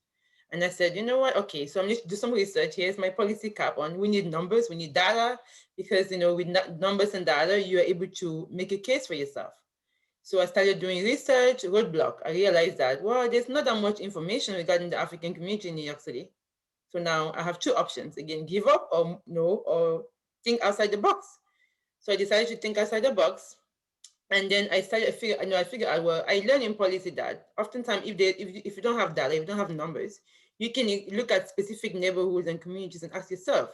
Speaker 16: And I said, you know what? Okay, so I'm going to do some research. Here's my policy cap on. We need numbers, we need data, because with numbers and data, you are able to make a case for yourself. So I started doing research, roadblock. I realized that, well, there's not that much information regarding the African community in New York City. So now I have two options. Again, give up or no, or think outside the box. So I decided to think outside the box. And then I figured out, well, I learned in policy that oftentimes if you don't have data, if you don't have numbers, you can look at specific neighborhoods and communities and ask yourself,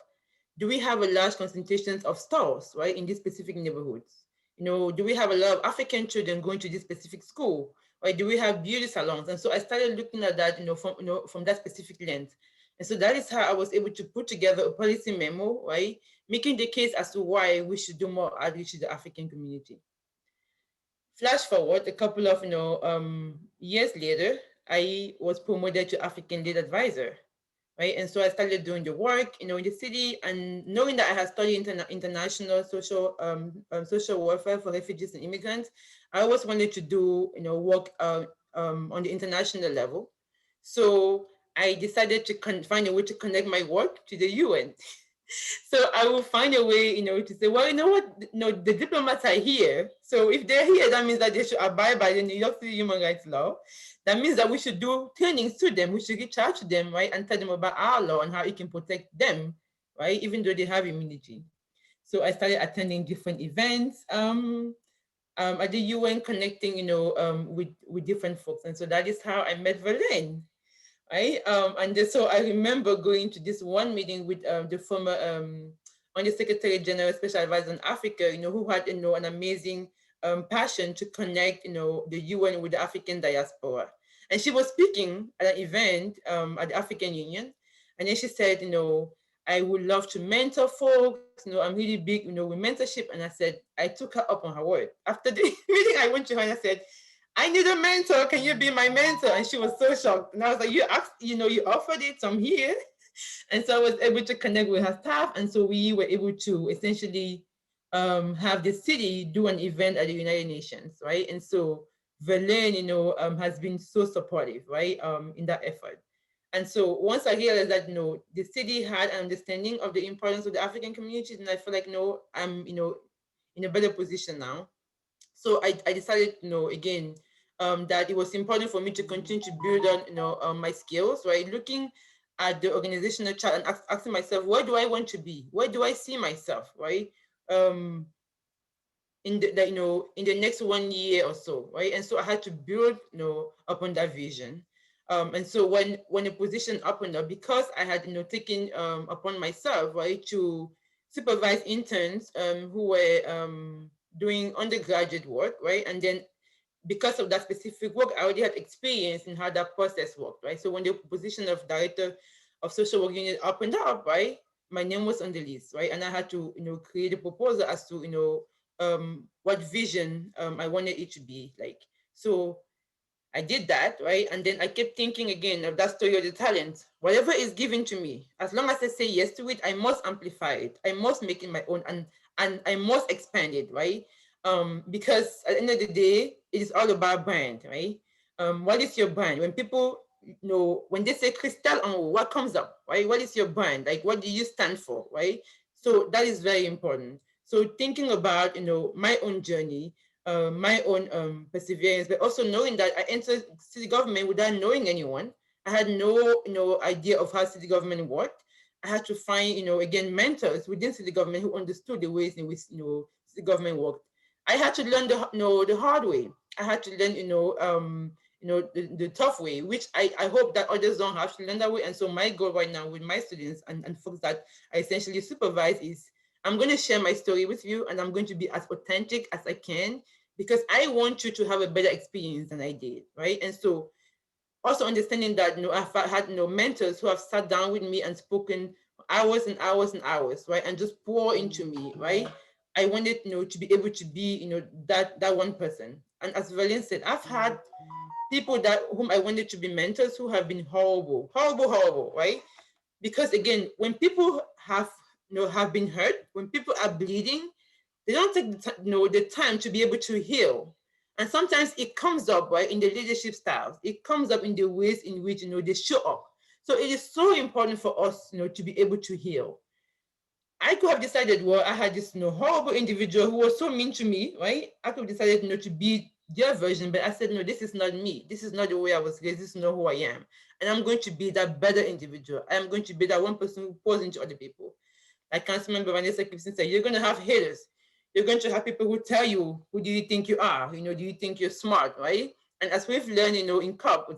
Speaker 16: do we have a large concentration of stores, right, in these specific neighborhoods? Do we have a lot of African children going to this specific school? Or do we have beauty salons? And so I started looking at that, from that specific lens. And so that is how I was able to put together a policy memo, right, making the case as to why we should do more outreach to the African community. Flash forward a couple of years later, I was promoted to African Lead Advisor, right? And so I started doing the work, in the city, and knowing that I had studied international social welfare for refugees and immigrants, I always wanted to do work on the international level. So I decided to find a way to connect my work to the UN. So I will find a way, to say, well, you know what, the diplomats are here. So if they're here, that means that they should abide by the New York City human rights law. That means that we should do trainings to them. We should reach out to them, right, and tell them about our law and how it can protect them, right, even though they have immunity. So I started attending different events at the UN, connecting, with different folks. And so that is how I met Verlaine. Right? So I remember going to this one meeting with the former Undersecretary General Special Advisor on Africa, who had, an amazing passion to connect, the UN with the African diaspora. And she was speaking at an event at the African Union. And then she said, I would love to mentor folks. I'm really big, with mentorship. And I said, I took her up on her word. After the meeting, I went to her and I said, I need a mentor. Can you be my mentor? And she was so shocked. And I was like, you asked, you offered it, so I'm here. And so I was able to connect with her staff. And so we were able to essentially have the city do an event at the United Nations, right? And so Verlaine, has been so supportive, right, in that effort. And so once I realized that, the city had an understanding of the importance of the African communities, and I feel like, I'm, in a better position now. So I decided, again, that it was important for me to continue to build on, my skills, right? Looking at the organizational chart and asking myself, where do I want to be? Where do I see myself, right? In the next 1 year or so, right? And so I had to build, upon that vision. And so when a position opened up, because I had, taken upon myself, right, to supervise interns who were doing undergraduate work, right? And then because of that specific work, I already had experience in how that process worked, right? So when the position of director of social work unit opened up, right, my name was on the list, right? And I had to, create a proposal as to, what vision I wanted it to be like. So I did that, right? And then I kept thinking again of that story of the talent. Whatever is given to me, as long as I say yes to it, I must amplify it. I must make it my own, and I must expand it, right? Because at the end of the day, it is all about brand, right? What is your brand? When people, when they say Crystal, what comes up, right? What is your brand? Like, what do you stand for, right? So that is very important. So thinking about, my own journey, my own perseverance, but also knowing that I entered city government without knowing anyone. I had no idea of how city government worked. I had to find, again, mentors within city government who understood the ways in which, city government worked. I had to learn the hard way. I had to learn, the tough way, which I hope that others don't have to learn that way. And so my goal right now with my students and folks that I essentially supervise is I'm going to share my story with you, and I'm going to be as authentic as I can, because I want you to have a better experience than I did, right? And so also understanding that, I've had, mentors who have sat down with me and spoken hours and hours and hours, right? And just pour into me, right? I wanted, to be able to be, that one person. And as Valen said, I've had people that whom I wanted to be mentors who have been horrible, horrible, horrible, right? Because again, when people have been hurt, when people are bleeding, they don't take the time to be able to heal. And sometimes it comes up, right, in the leadership styles. It comes up in the ways in which, they show up. So it is so important for us, to be able to heal. I could have decided, well, I had this horrible individual who was so mean to me, right? I could have decided, to be their version, but I said, no, this is not me. This is not the way I was raised. This is not who I am. And I'm going to be that better individual. I'm going to be that one person who pours into other people. Like Councilmember Vanessa Gibson said, you're going to have haters. You're going to have people who tell you, who do you think you are? Do you think you're smart, right? And as we've learned, in COP,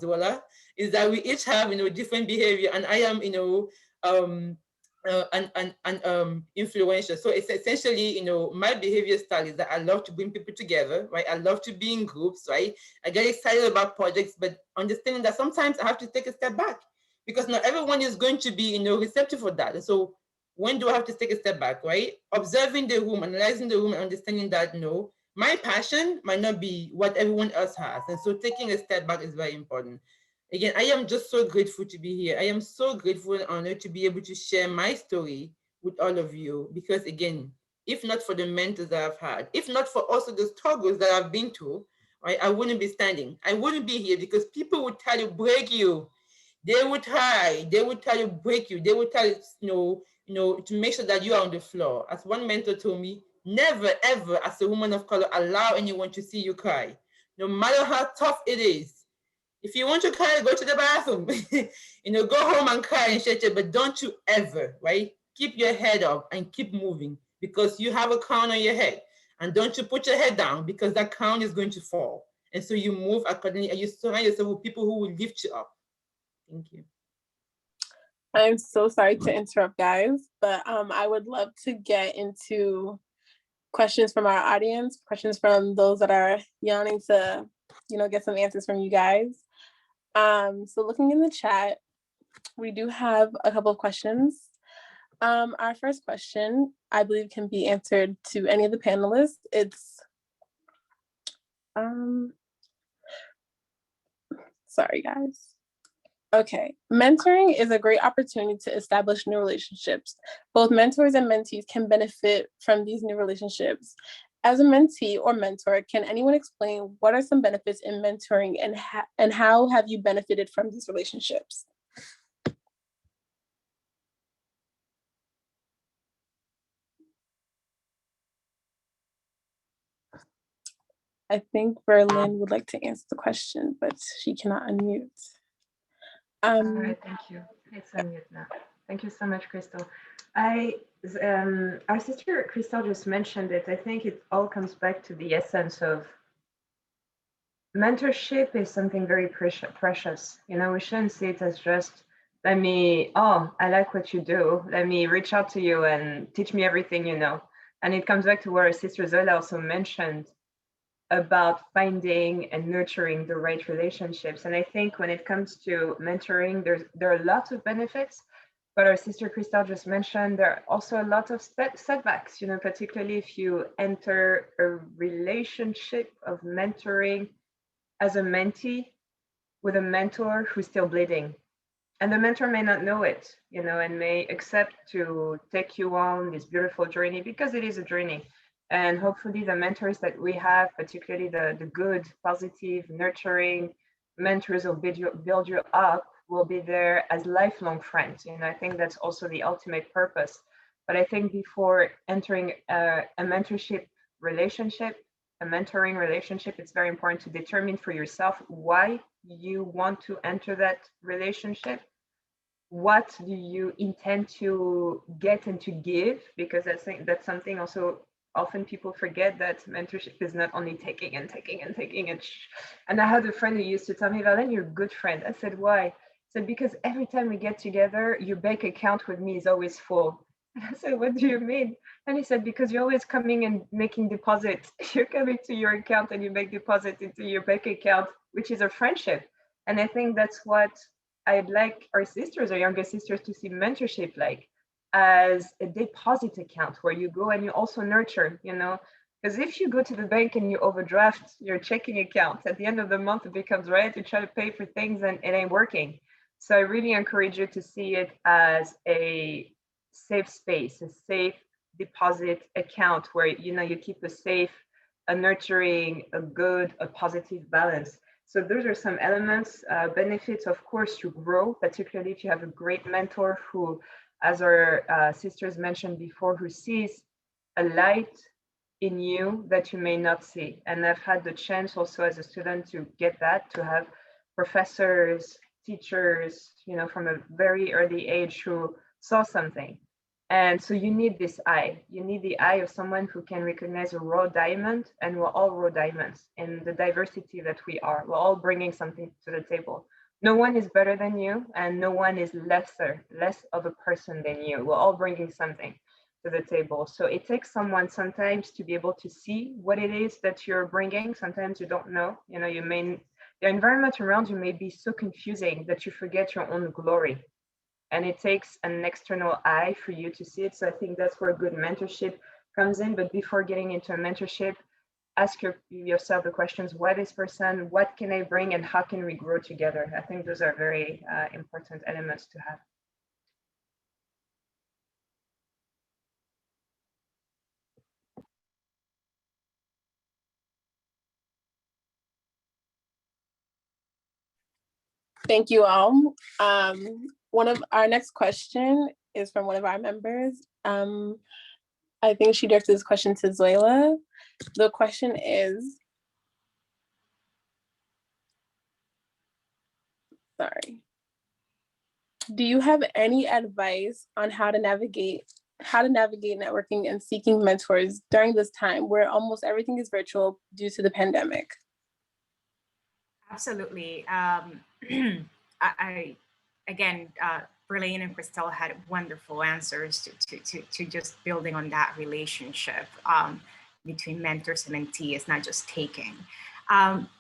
Speaker 16: is that we each have, different behavior. And I am, influential. So it's essentially, my behavior style is that I love to bring people together, right? I love to be in groups, right? I get excited about projects, but understanding that sometimes I have to take a step back, because not everyone is going to be, receptive for that. And so when do I have to take a step back, right? Observing the room, analyzing the room, and understanding that, my passion might not be what everyone else has. And so taking a step back is very important. Again, I am just so grateful to be here. I am so grateful and honored to be able to share my story with all of you, because again, if not for the mentors that I've had, if not for also the struggles that I've been through, right, I wouldn't be standing. I wouldn't be here, because people would try to break you. They would try to break you. They would try to, to make sure that you are on the floor. As one mentor told me, never, ever, as a woman of color, allow anyone to see you cry. No matter how tough it is. If you want to cry, go to the bathroom. Go home and cry and shut it, but don't you ever, right? Keep your head up and keep moving, because you have a crown on your head. And don't you put your head down, because that crown is going to fall. And so you move accordingly, and you surround yourself with people who will lift you up. Thank you.
Speaker 3: I'm so sorry to interrupt, guys, but I would love to get into questions from our audience, questions from those that are yawning to, get some answers from you guys. So looking in the chat, we do have a couple of questions. Our first question, I believe, can be answered to any of the panelists. It's, sorry, guys. Okay, mentoring is a great opportunity to establish new relationships. Both mentors and mentees can benefit from these new relationships. As a mentee or mentor, can anyone explain what are some benefits in mentoring and how have you benefited from these relationships? I think Berlin would like to answer the question, but she cannot unmute.
Speaker 12: All right, thank you. It's unmute now. Thank you so much, Crystal. Our sister Crystal just mentioned it. I think it all comes back to the essence of mentorship is something very precious. You know, we shouldn't see it as just, I like what you do. Let me reach out to you and teach me everything you know. And it comes back to what our sister Zola also mentioned about finding and nurturing the right relationships. And I think when it comes to mentoring, there are lots of benefits, but our sister Crystal just mentioned there are also a lot of setbacks, you know, particularly if you enter a relationship of mentoring as a mentee with a mentor who's still bleeding. And the mentor may not know it, you know, and may accept to take you on this beautiful journey because it is a journey. And hopefully the mentors that we have, particularly the good, positive, nurturing mentors who build you up, will be there as lifelong friends. And I think that's also the ultimate purpose. But I think before entering a mentorship relationship, a mentoring relationship, it's very important to determine for yourself why you want to enter that relationship. What do you intend to get and to give? Because that's something also often people forget, that mentorship is not only taking and taking and taking. And I had a friend who used to tell me, Valen, you're a good friend. I said, why? I said, because every time we get together, your bank account with me is always full. And I said, what do you mean? And he said, because you're always coming and making deposits. You're coming to your account and you make deposits into your bank account, which is a friendship. And I think that's what I'd like our sisters or younger sisters to see mentorship like, as a deposit account where you go and you also nurture, you know, because if you go to the bank and you overdraft your checking account, at the end of the month, it becomes right to try to pay for things and it ain't working. So I really encourage you to see it as a safe space, a safe deposit account where, you know, you keep a safe, a nurturing, a good, a positive balance. So those are some elements, benefits, of course, to grow, particularly if you have a great mentor who, as our sisters mentioned before, who sees a light in you that you may not see. And I've had the chance also as a student to get that, to have professors, teachers, you know, from a very early age who saw something. And so you need this eye. You need the eye of someone who can recognize a raw diamond, and we're all raw diamonds in the diversity that we are. We're all bringing something to the table. No one is better than you, and no one is less of a person than you. We're all bringing something to the table. So it takes someone sometimes to be able to see what it is that you're bringing. Sometimes you don't know. You know, the environment around you may be so confusing that you forget your own glory. And it takes an external eye for you to see it. So I think that's where good mentorship comes in. But before getting into a mentorship, ask yourself the questions: why this person, what can I bring, and how can we grow together? I think those are very important elements to have.
Speaker 3: Thank you all. One of our next question is from one of our members. I think she directed this question to Zoila. The question is, sorry. Do you have any advice on how to navigate networking and seeking mentors during this time where almost everything is virtual due to the pandemic?
Speaker 15: Absolutely. Berlin and Christelle had wonderful answers to just building on that relationship between mentors and mentees, not just taking.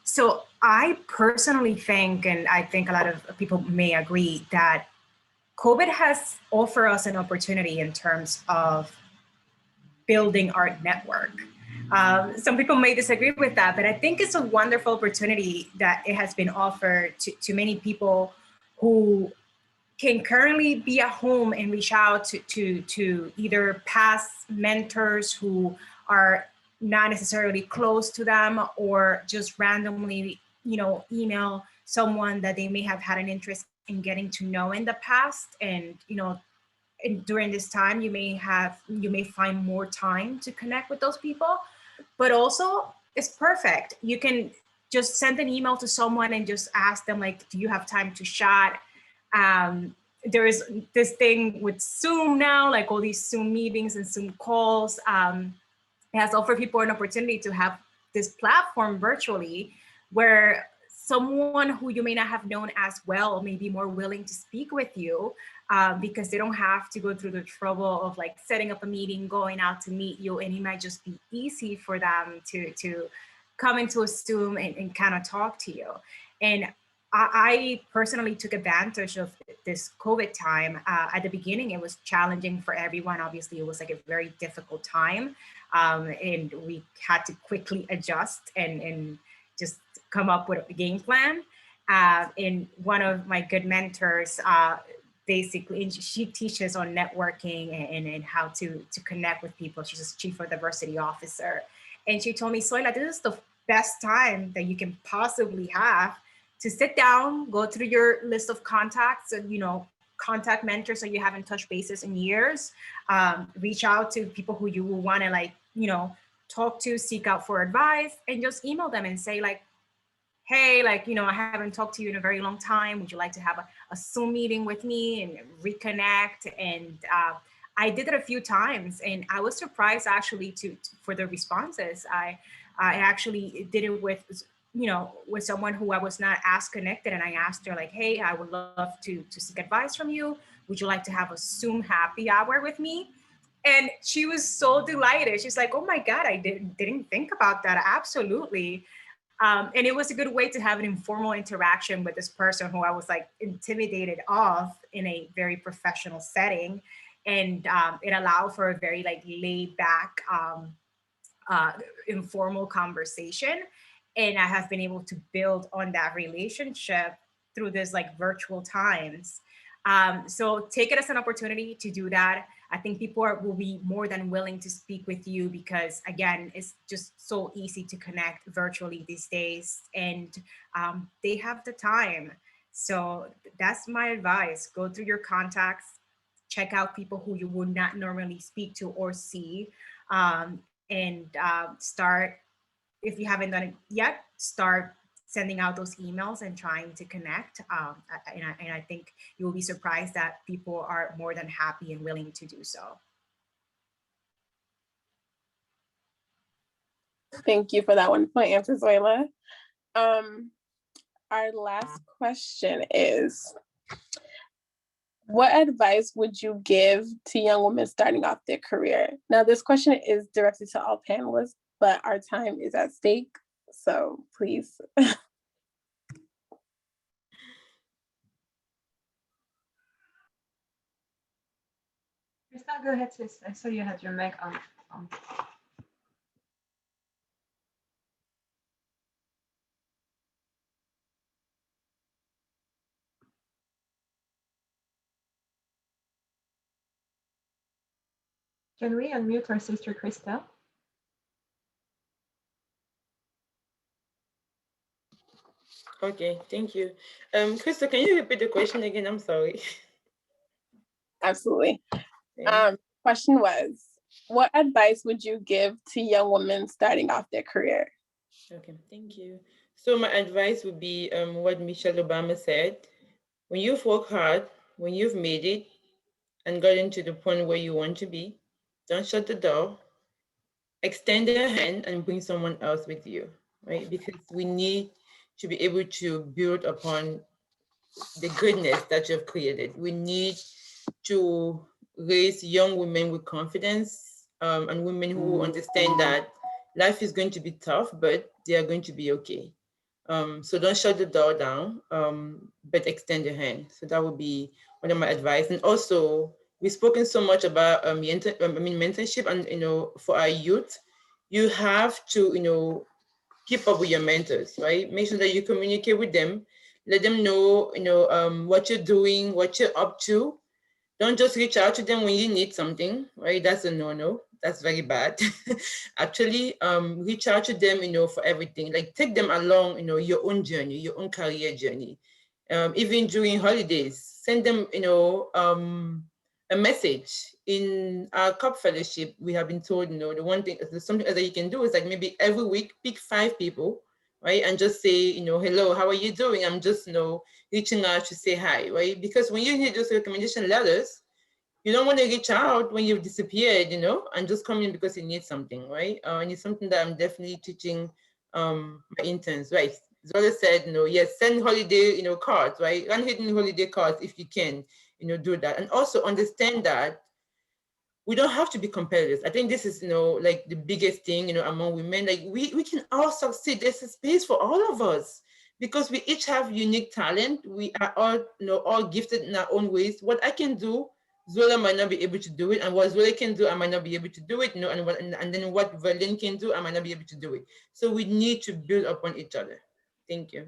Speaker 15: So I personally think, and I think a lot of people may agree, that COVID has offered us an opportunity in terms of building our network. Some people may disagree with that, but I think it's a wonderful opportunity that it has been offered to many people who can currently be at home and reach out to either past mentors who are not necessarily close to them, or just randomly, email someone that they may have had an interest in getting to know in the past. And, and during this time, you may find more time to connect with those people. But also, it's perfect. You can just send an email to someone and just ask them, like, do you have time to chat? There is this thing with Zoom now, like all these Zoom meetings and Zoom calls. It has offered people an opportunity to have this platform virtually where someone who you may not have known as well may be more willing to speak with you, because they don't have to go through the trouble of like setting up a meeting, going out to meet you, and it might just be easy for them to come into a Zoom and kind of talk to you. And I personally took advantage of this COVID time. At the beginning, it was challenging for everyone. Obviously, it was like a very difficult time. And we had to quickly adjust and just come up with a game plan. And one of my good mentors, basically, and she teaches on networking and how to connect with people. She's a chief of diversity officer. And she told me, Soila, this is the best time that you can possibly have to sit down, go through your list of contacts, and contact mentors that you haven't touched bases in years, reach out to people who you will want to talk to, seek out for advice, and just email them and say like, hey, I haven't talked to you in a very long time. Would you like to have a Zoom meeting with me and reconnect? And I did it a few times, and I was surprised actually for the responses. I actually did it with someone who I was not as connected, and I asked her like, hey, I would love to seek advice from you. Would you like to have a Zoom happy hour with me? And she was so delighted. She's like, oh my God, I didn't think about that. Absolutely. And it was a good way to have an informal interaction with this person who I was like intimidated of in a very professional setting. And it allowed for a very like laid back, informal conversation. And I have been able to build on that relationship through this like virtual times. So take it as an opportunity to do that. I think people will be more than willing to speak with you because, again, it's just so easy to connect virtually these days, and they have the time. So that's my advice. Go through your contacts, check out people who you would not normally speak to or see, and start, if you haven't done it yet, start sending out those emails and trying to connect. And I think you will be surprised that people are more than happy and willing to do so.
Speaker 3: Thank you for that wonderful answer, Zoila. Our last question is, what advice would you give to young women starting off their career? Now, this question is directed to all panelists, but our time is at stake. So please.
Speaker 12: Crystal, go ahead, sis. I saw you had your mic on. Can we unmute our sister Crystal?
Speaker 16: Okay, thank you. Crystal, can you repeat the question again? I'm sorry.
Speaker 3: Absolutely. Question was, what advice would you give to young women starting off their career?
Speaker 16: Okay, thank you. So my advice would be what Michelle Obama said. When you've worked hard, when you've made it and gotten to the point where you want to be, don't shut the door. Extend a hand and bring someone else with you, right? Because we need to be able to build upon the goodness that you've created. We need to raise young women with confidence, and women who understand that life is going to be tough, but they are going to be okay. So don't shut the door down, but extend your hand. So that would be one of my advice. And also, we've spoken so much about mentorship, and for our youth, you have to keep up with your mentors, right? Make sure that you communicate with them. let them know, what you're doing, what you're up to. Don't just reach out to them when you need something, right? That's a no-no. That's very bad. Actually, reach out to them, for everything. Like take them along, your own journey, your own career journey. Even during holidays, send them, a message. In our CUP fellowship, we have been told, the one thing, something that you can do is like maybe every week, pick 5 people, right? And just say, hello, how are you doing? I'm just, reaching out to say hi, right? Because when you hear those recommendation letters, you don't want to reach out when you've disappeared, and just come in because you need something, right? And it's something that I'm definitely teaching my interns, right? Zola said, yes, send holiday, cards, right? Run hidden holiday cards if you can, do that. And also understand that we don't have to be competitors. I think this is, like the biggest thing, among women. Like we can all succeed. There's a space for all of us because we each have unique talent. We are all, all gifted in our own ways. What I can do, Zola might not be able to do it, and what Zola can do, I might not be able to do it. And then what Verlin can do, I might not be able to do it. So we need to build upon each other. Thank you.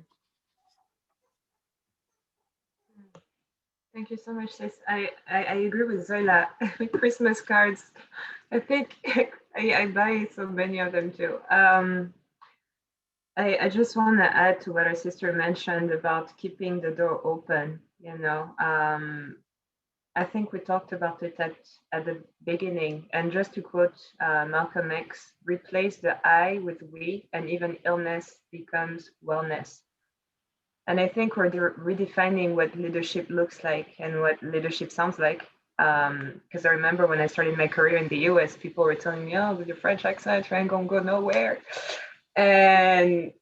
Speaker 12: Thank you so much, sis. I agree with Zoila. Christmas cards, I think I buy so many of them too. I just want to add to what our sister mentioned about keeping the door open. I think we talked about it at the beginning. And just to quote Malcolm X, replace the I with we, and even illness becomes wellness. And I think we're redefining what leadership looks like and what leadership sounds like. Because I remember when I started my career in the US, people were telling me, oh, with your French accent, you ain't gonna go nowhere. And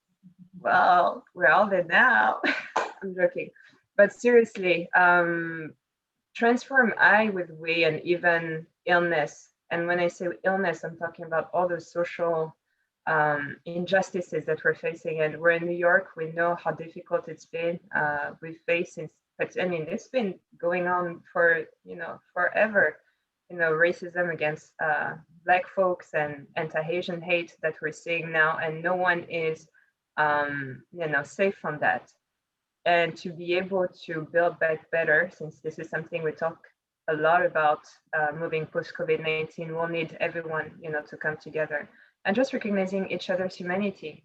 Speaker 12: well, we're all there now. I'm joking. But seriously, transform I with we and even illness. And when I say illness, I'm talking about all the social injustices that we're facing. And we're in New York. We know how difficult it's been. We've faced since, I mean, it's been going on for, forever. Racism against Black folks and anti-Asian hate that we're seeing now, and no one is, safe from that. And to be able to build back better, since this is something we talk a lot about, moving post COVID-19, we'll need everyone, to come together and just recognizing each other's humanity.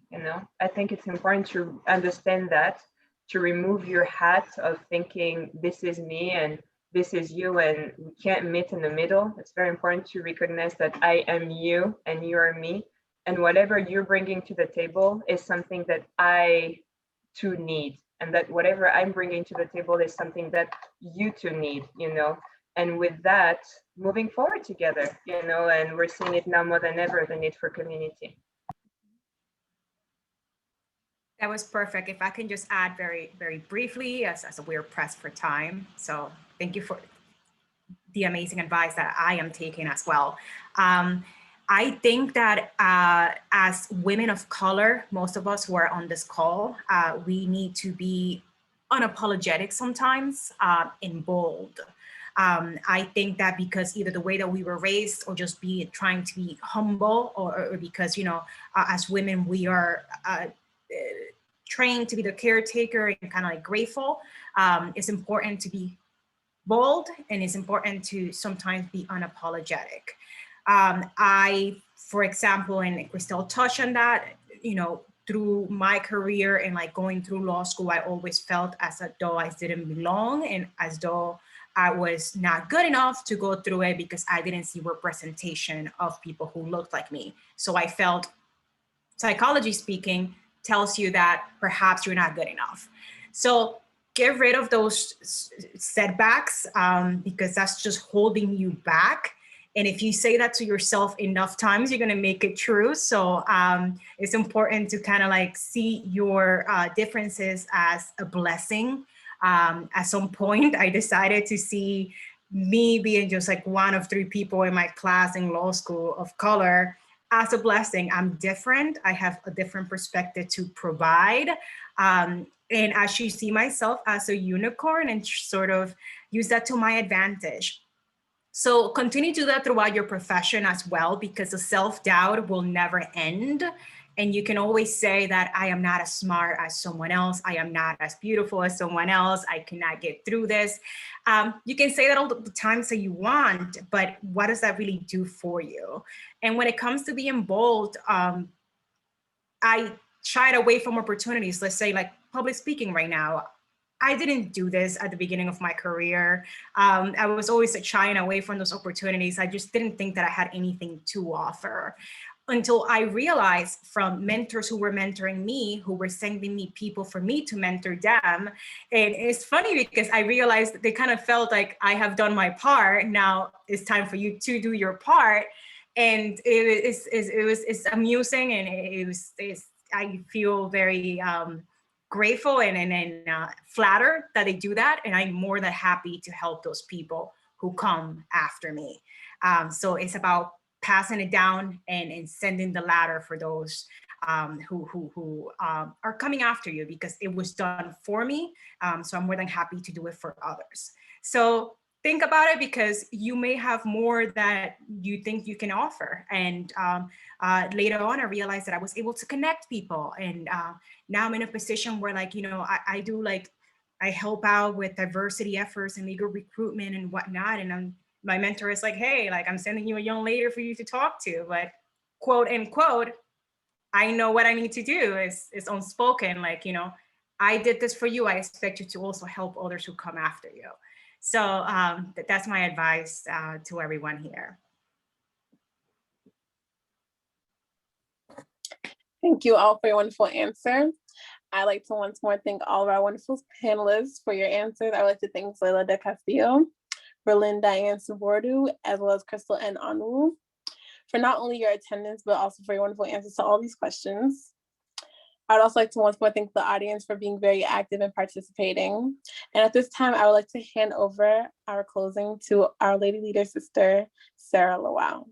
Speaker 12: I think it's important to understand that, to remove your hat of thinking this is me and this is you and we can't meet in the middle. It's very important to recognize that I am you and you are me, and whatever you're bringing to the table is something that I too need, and that whatever I'm bringing to the table is something that you too need, and with that, moving forward together, and we're seeing it now more than ever, the need for community.
Speaker 15: That was perfect. If I can just add very, very briefly, as we're pressed for time. So thank you for the amazing advice that I am taking as well. I think that as women of color, most of us who are on this call, we need to be unapologetic sometimes and bold. I think that because either the way that we were raised or just trying to be humble or because, as women, we are trained to be the caretaker and kind of like grateful, it's important to be bold, and it's important to sometimes be unapologetic. For example, and Christelle touched on that, through my career and like going through law school, I always felt as though I didn't belong and as though I was not good enough to go through it because I didn't see representation of people who looked like me. So I felt, psychology speaking, tells you that perhaps you're not good enough. So get rid of those setbacks because that's just holding you back. And if you say that to yourself enough times, you're going to make it true. So it's important to kind of like see your differences as a blessing. At some point, I decided to see me being just like one of 3 people in my class in law school of color as a blessing. I'm different. I have a different perspective to provide. And I should see myself as a unicorn and sort of use that to my advantage. So continue to do that throughout your profession as well, because the self-doubt will never end. And you can always say that I am not as smart as someone else. I am not as beautiful as someone else. I cannot get through this. You can say that all the times that you want, but what does that really do for you? And when it comes to being bold, I shied away from opportunities. Let's say like public speaking right now. I didn't do this at the beginning of my career. I was always shying away from those opportunities. I just didn't think that I had anything to offer until I realized from mentors who were mentoring me, who were sending me people for me to mentor them. And it's funny because I realized that they kind of felt like I have done my part. Now it's time for you to do your part. And it's amusing, and I feel very grateful and flattered that they do that. And I'm more than happy to help those people who come after me. So it's about passing it down and sending the ladder for those who are coming after you, because it was done for me. So I'm more than happy to do it for others. So think about it, because you may have more that you think you can offer. And later on, I realized that I was able to connect people. And now I'm in a position where, like, I help out with diversity efforts and legal recruitment and whatnot. And my mentor is like, hey, like, I'm sending you a young lady for you to talk to. But quote unquote, I know what I need to do. It's unspoken. Like, I did this for you. I expect you to also help others who come after you. So that's my advice to everyone here.
Speaker 3: Thank you all for your wonderful answer. I'd like to once more thank all of our wonderful panelists for your answers. I would like to thank Zoila de Castillo, Berlin Diane Subordu, as well as Crystal N. Anwu, for not only your attendance, but also for your wonderful answers to all these questions. I'd also like to once more thank the audience for being very active and participating. And at this time, I would like to hand over our closing to our Lady Leader Sister, Sarah Lowell.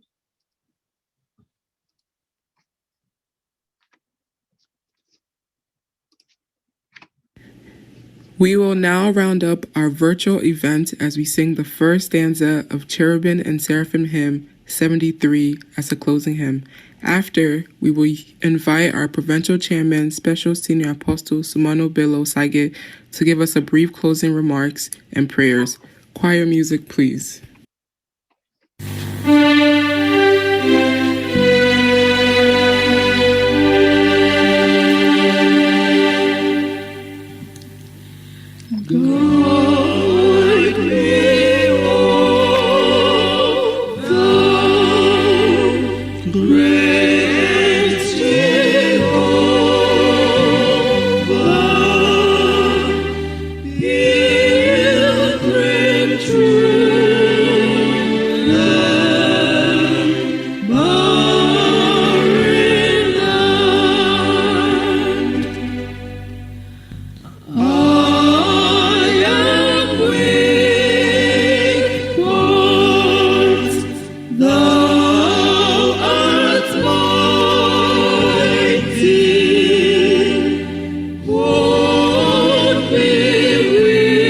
Speaker 17: We will now round up our virtual event as we sing the first stanza of Cherubim and Seraphim hymn 73 as a closing hymn. After, we will invite our Provincial Chairman, Special Senior Apostle Sumano Bello Sage, to give us a brief closing remarks and prayers. Choir music, please.
Speaker 5: Guide me, O thou great Jehovah, pilgrim true land, barren land. I am weak, but thou art mighty. Hold me with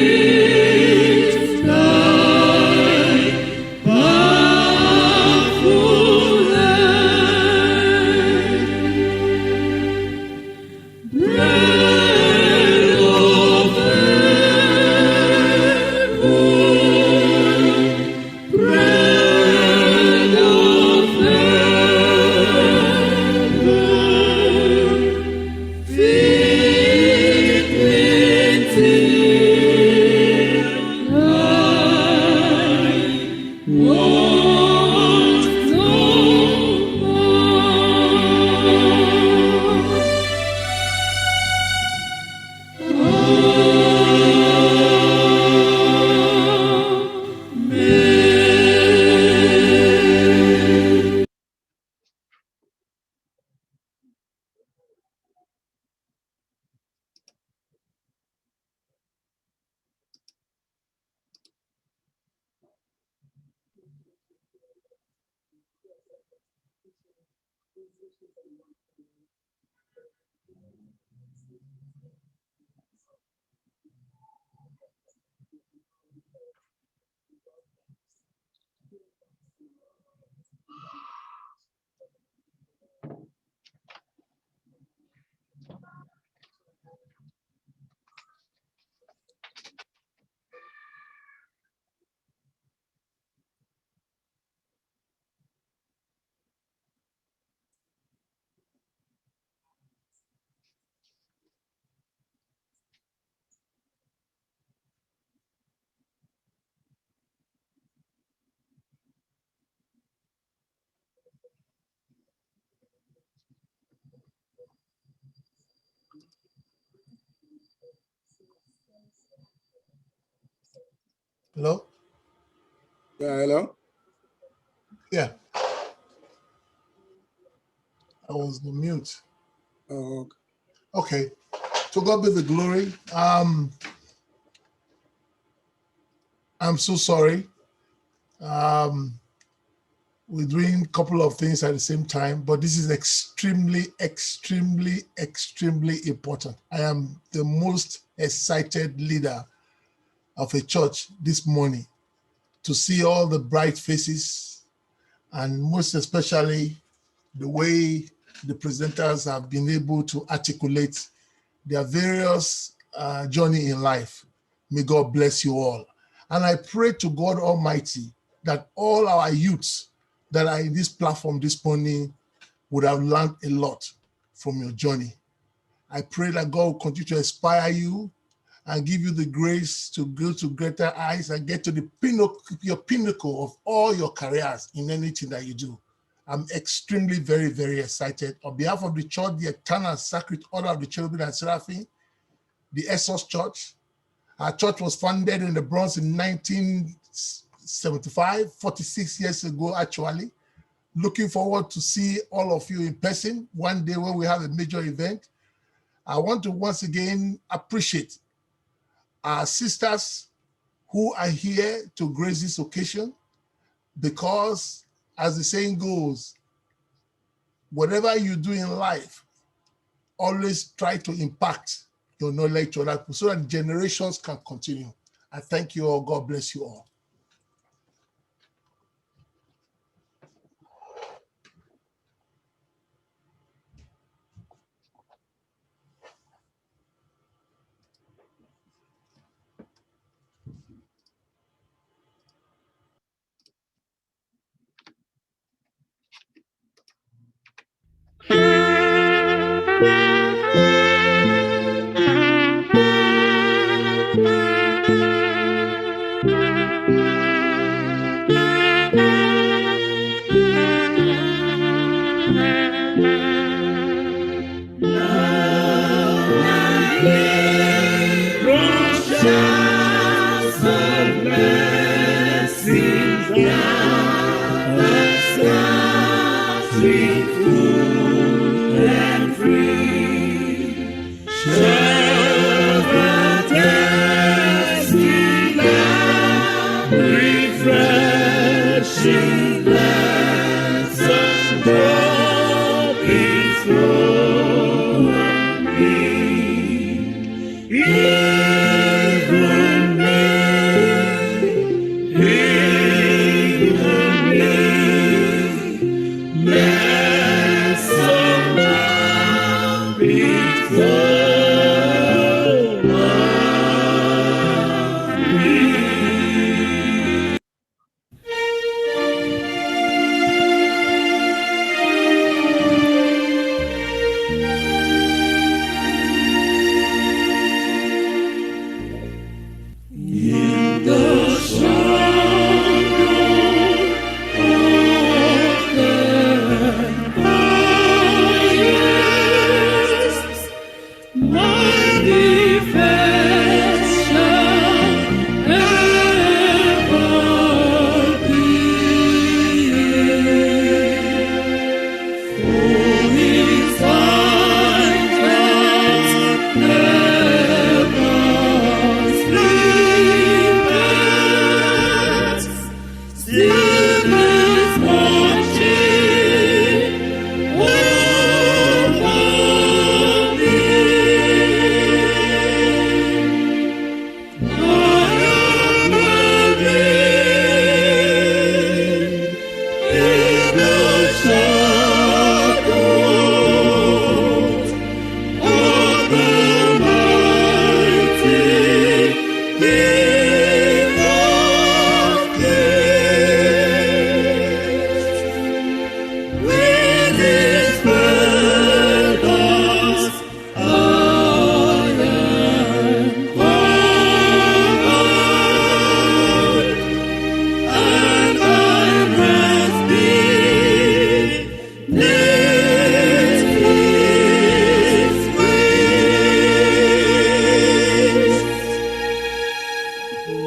Speaker 5: thy powerful hand. Bread of heaven, bread of heaven, feed me till I want no more.
Speaker 10: Hello?
Speaker 18: Yeah, hello?
Speaker 10: Yeah. I was on mute.
Speaker 18: Oh,
Speaker 10: okay. To God be the glory. I'm so sorry. We're doing a couple of things at the same time, but this is extremely, extremely, extremely important. I am the most excited leader of a church this morning to see all the bright faces and most especially the way the presenters have been able to articulate their various journey in life. May God bless you all. And I pray to God Almighty that all our youths that are in this platform this morning would have learned a lot from your journey. I pray that God will continue to inspire you and give you the grace to go to greater heights and get to the your pinnacle of all your careers in anything that you do. I'm extremely, very, very excited. On behalf of the church, the Eternal Sacred Order of the Cherubim and Seraphim, the Essos Church. Our church was founded in the Bronx in 1975, 46 years ago, actually. Looking forward to see all of you in person one day when we have a major event. I want to once again appreciate our sisters who are here to grace this occasion because, as the saying goes, whatever you do in life, always try to impact your knowledge to other people so that generations can continue. I thank you all. God bless you all.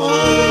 Speaker 5: Oh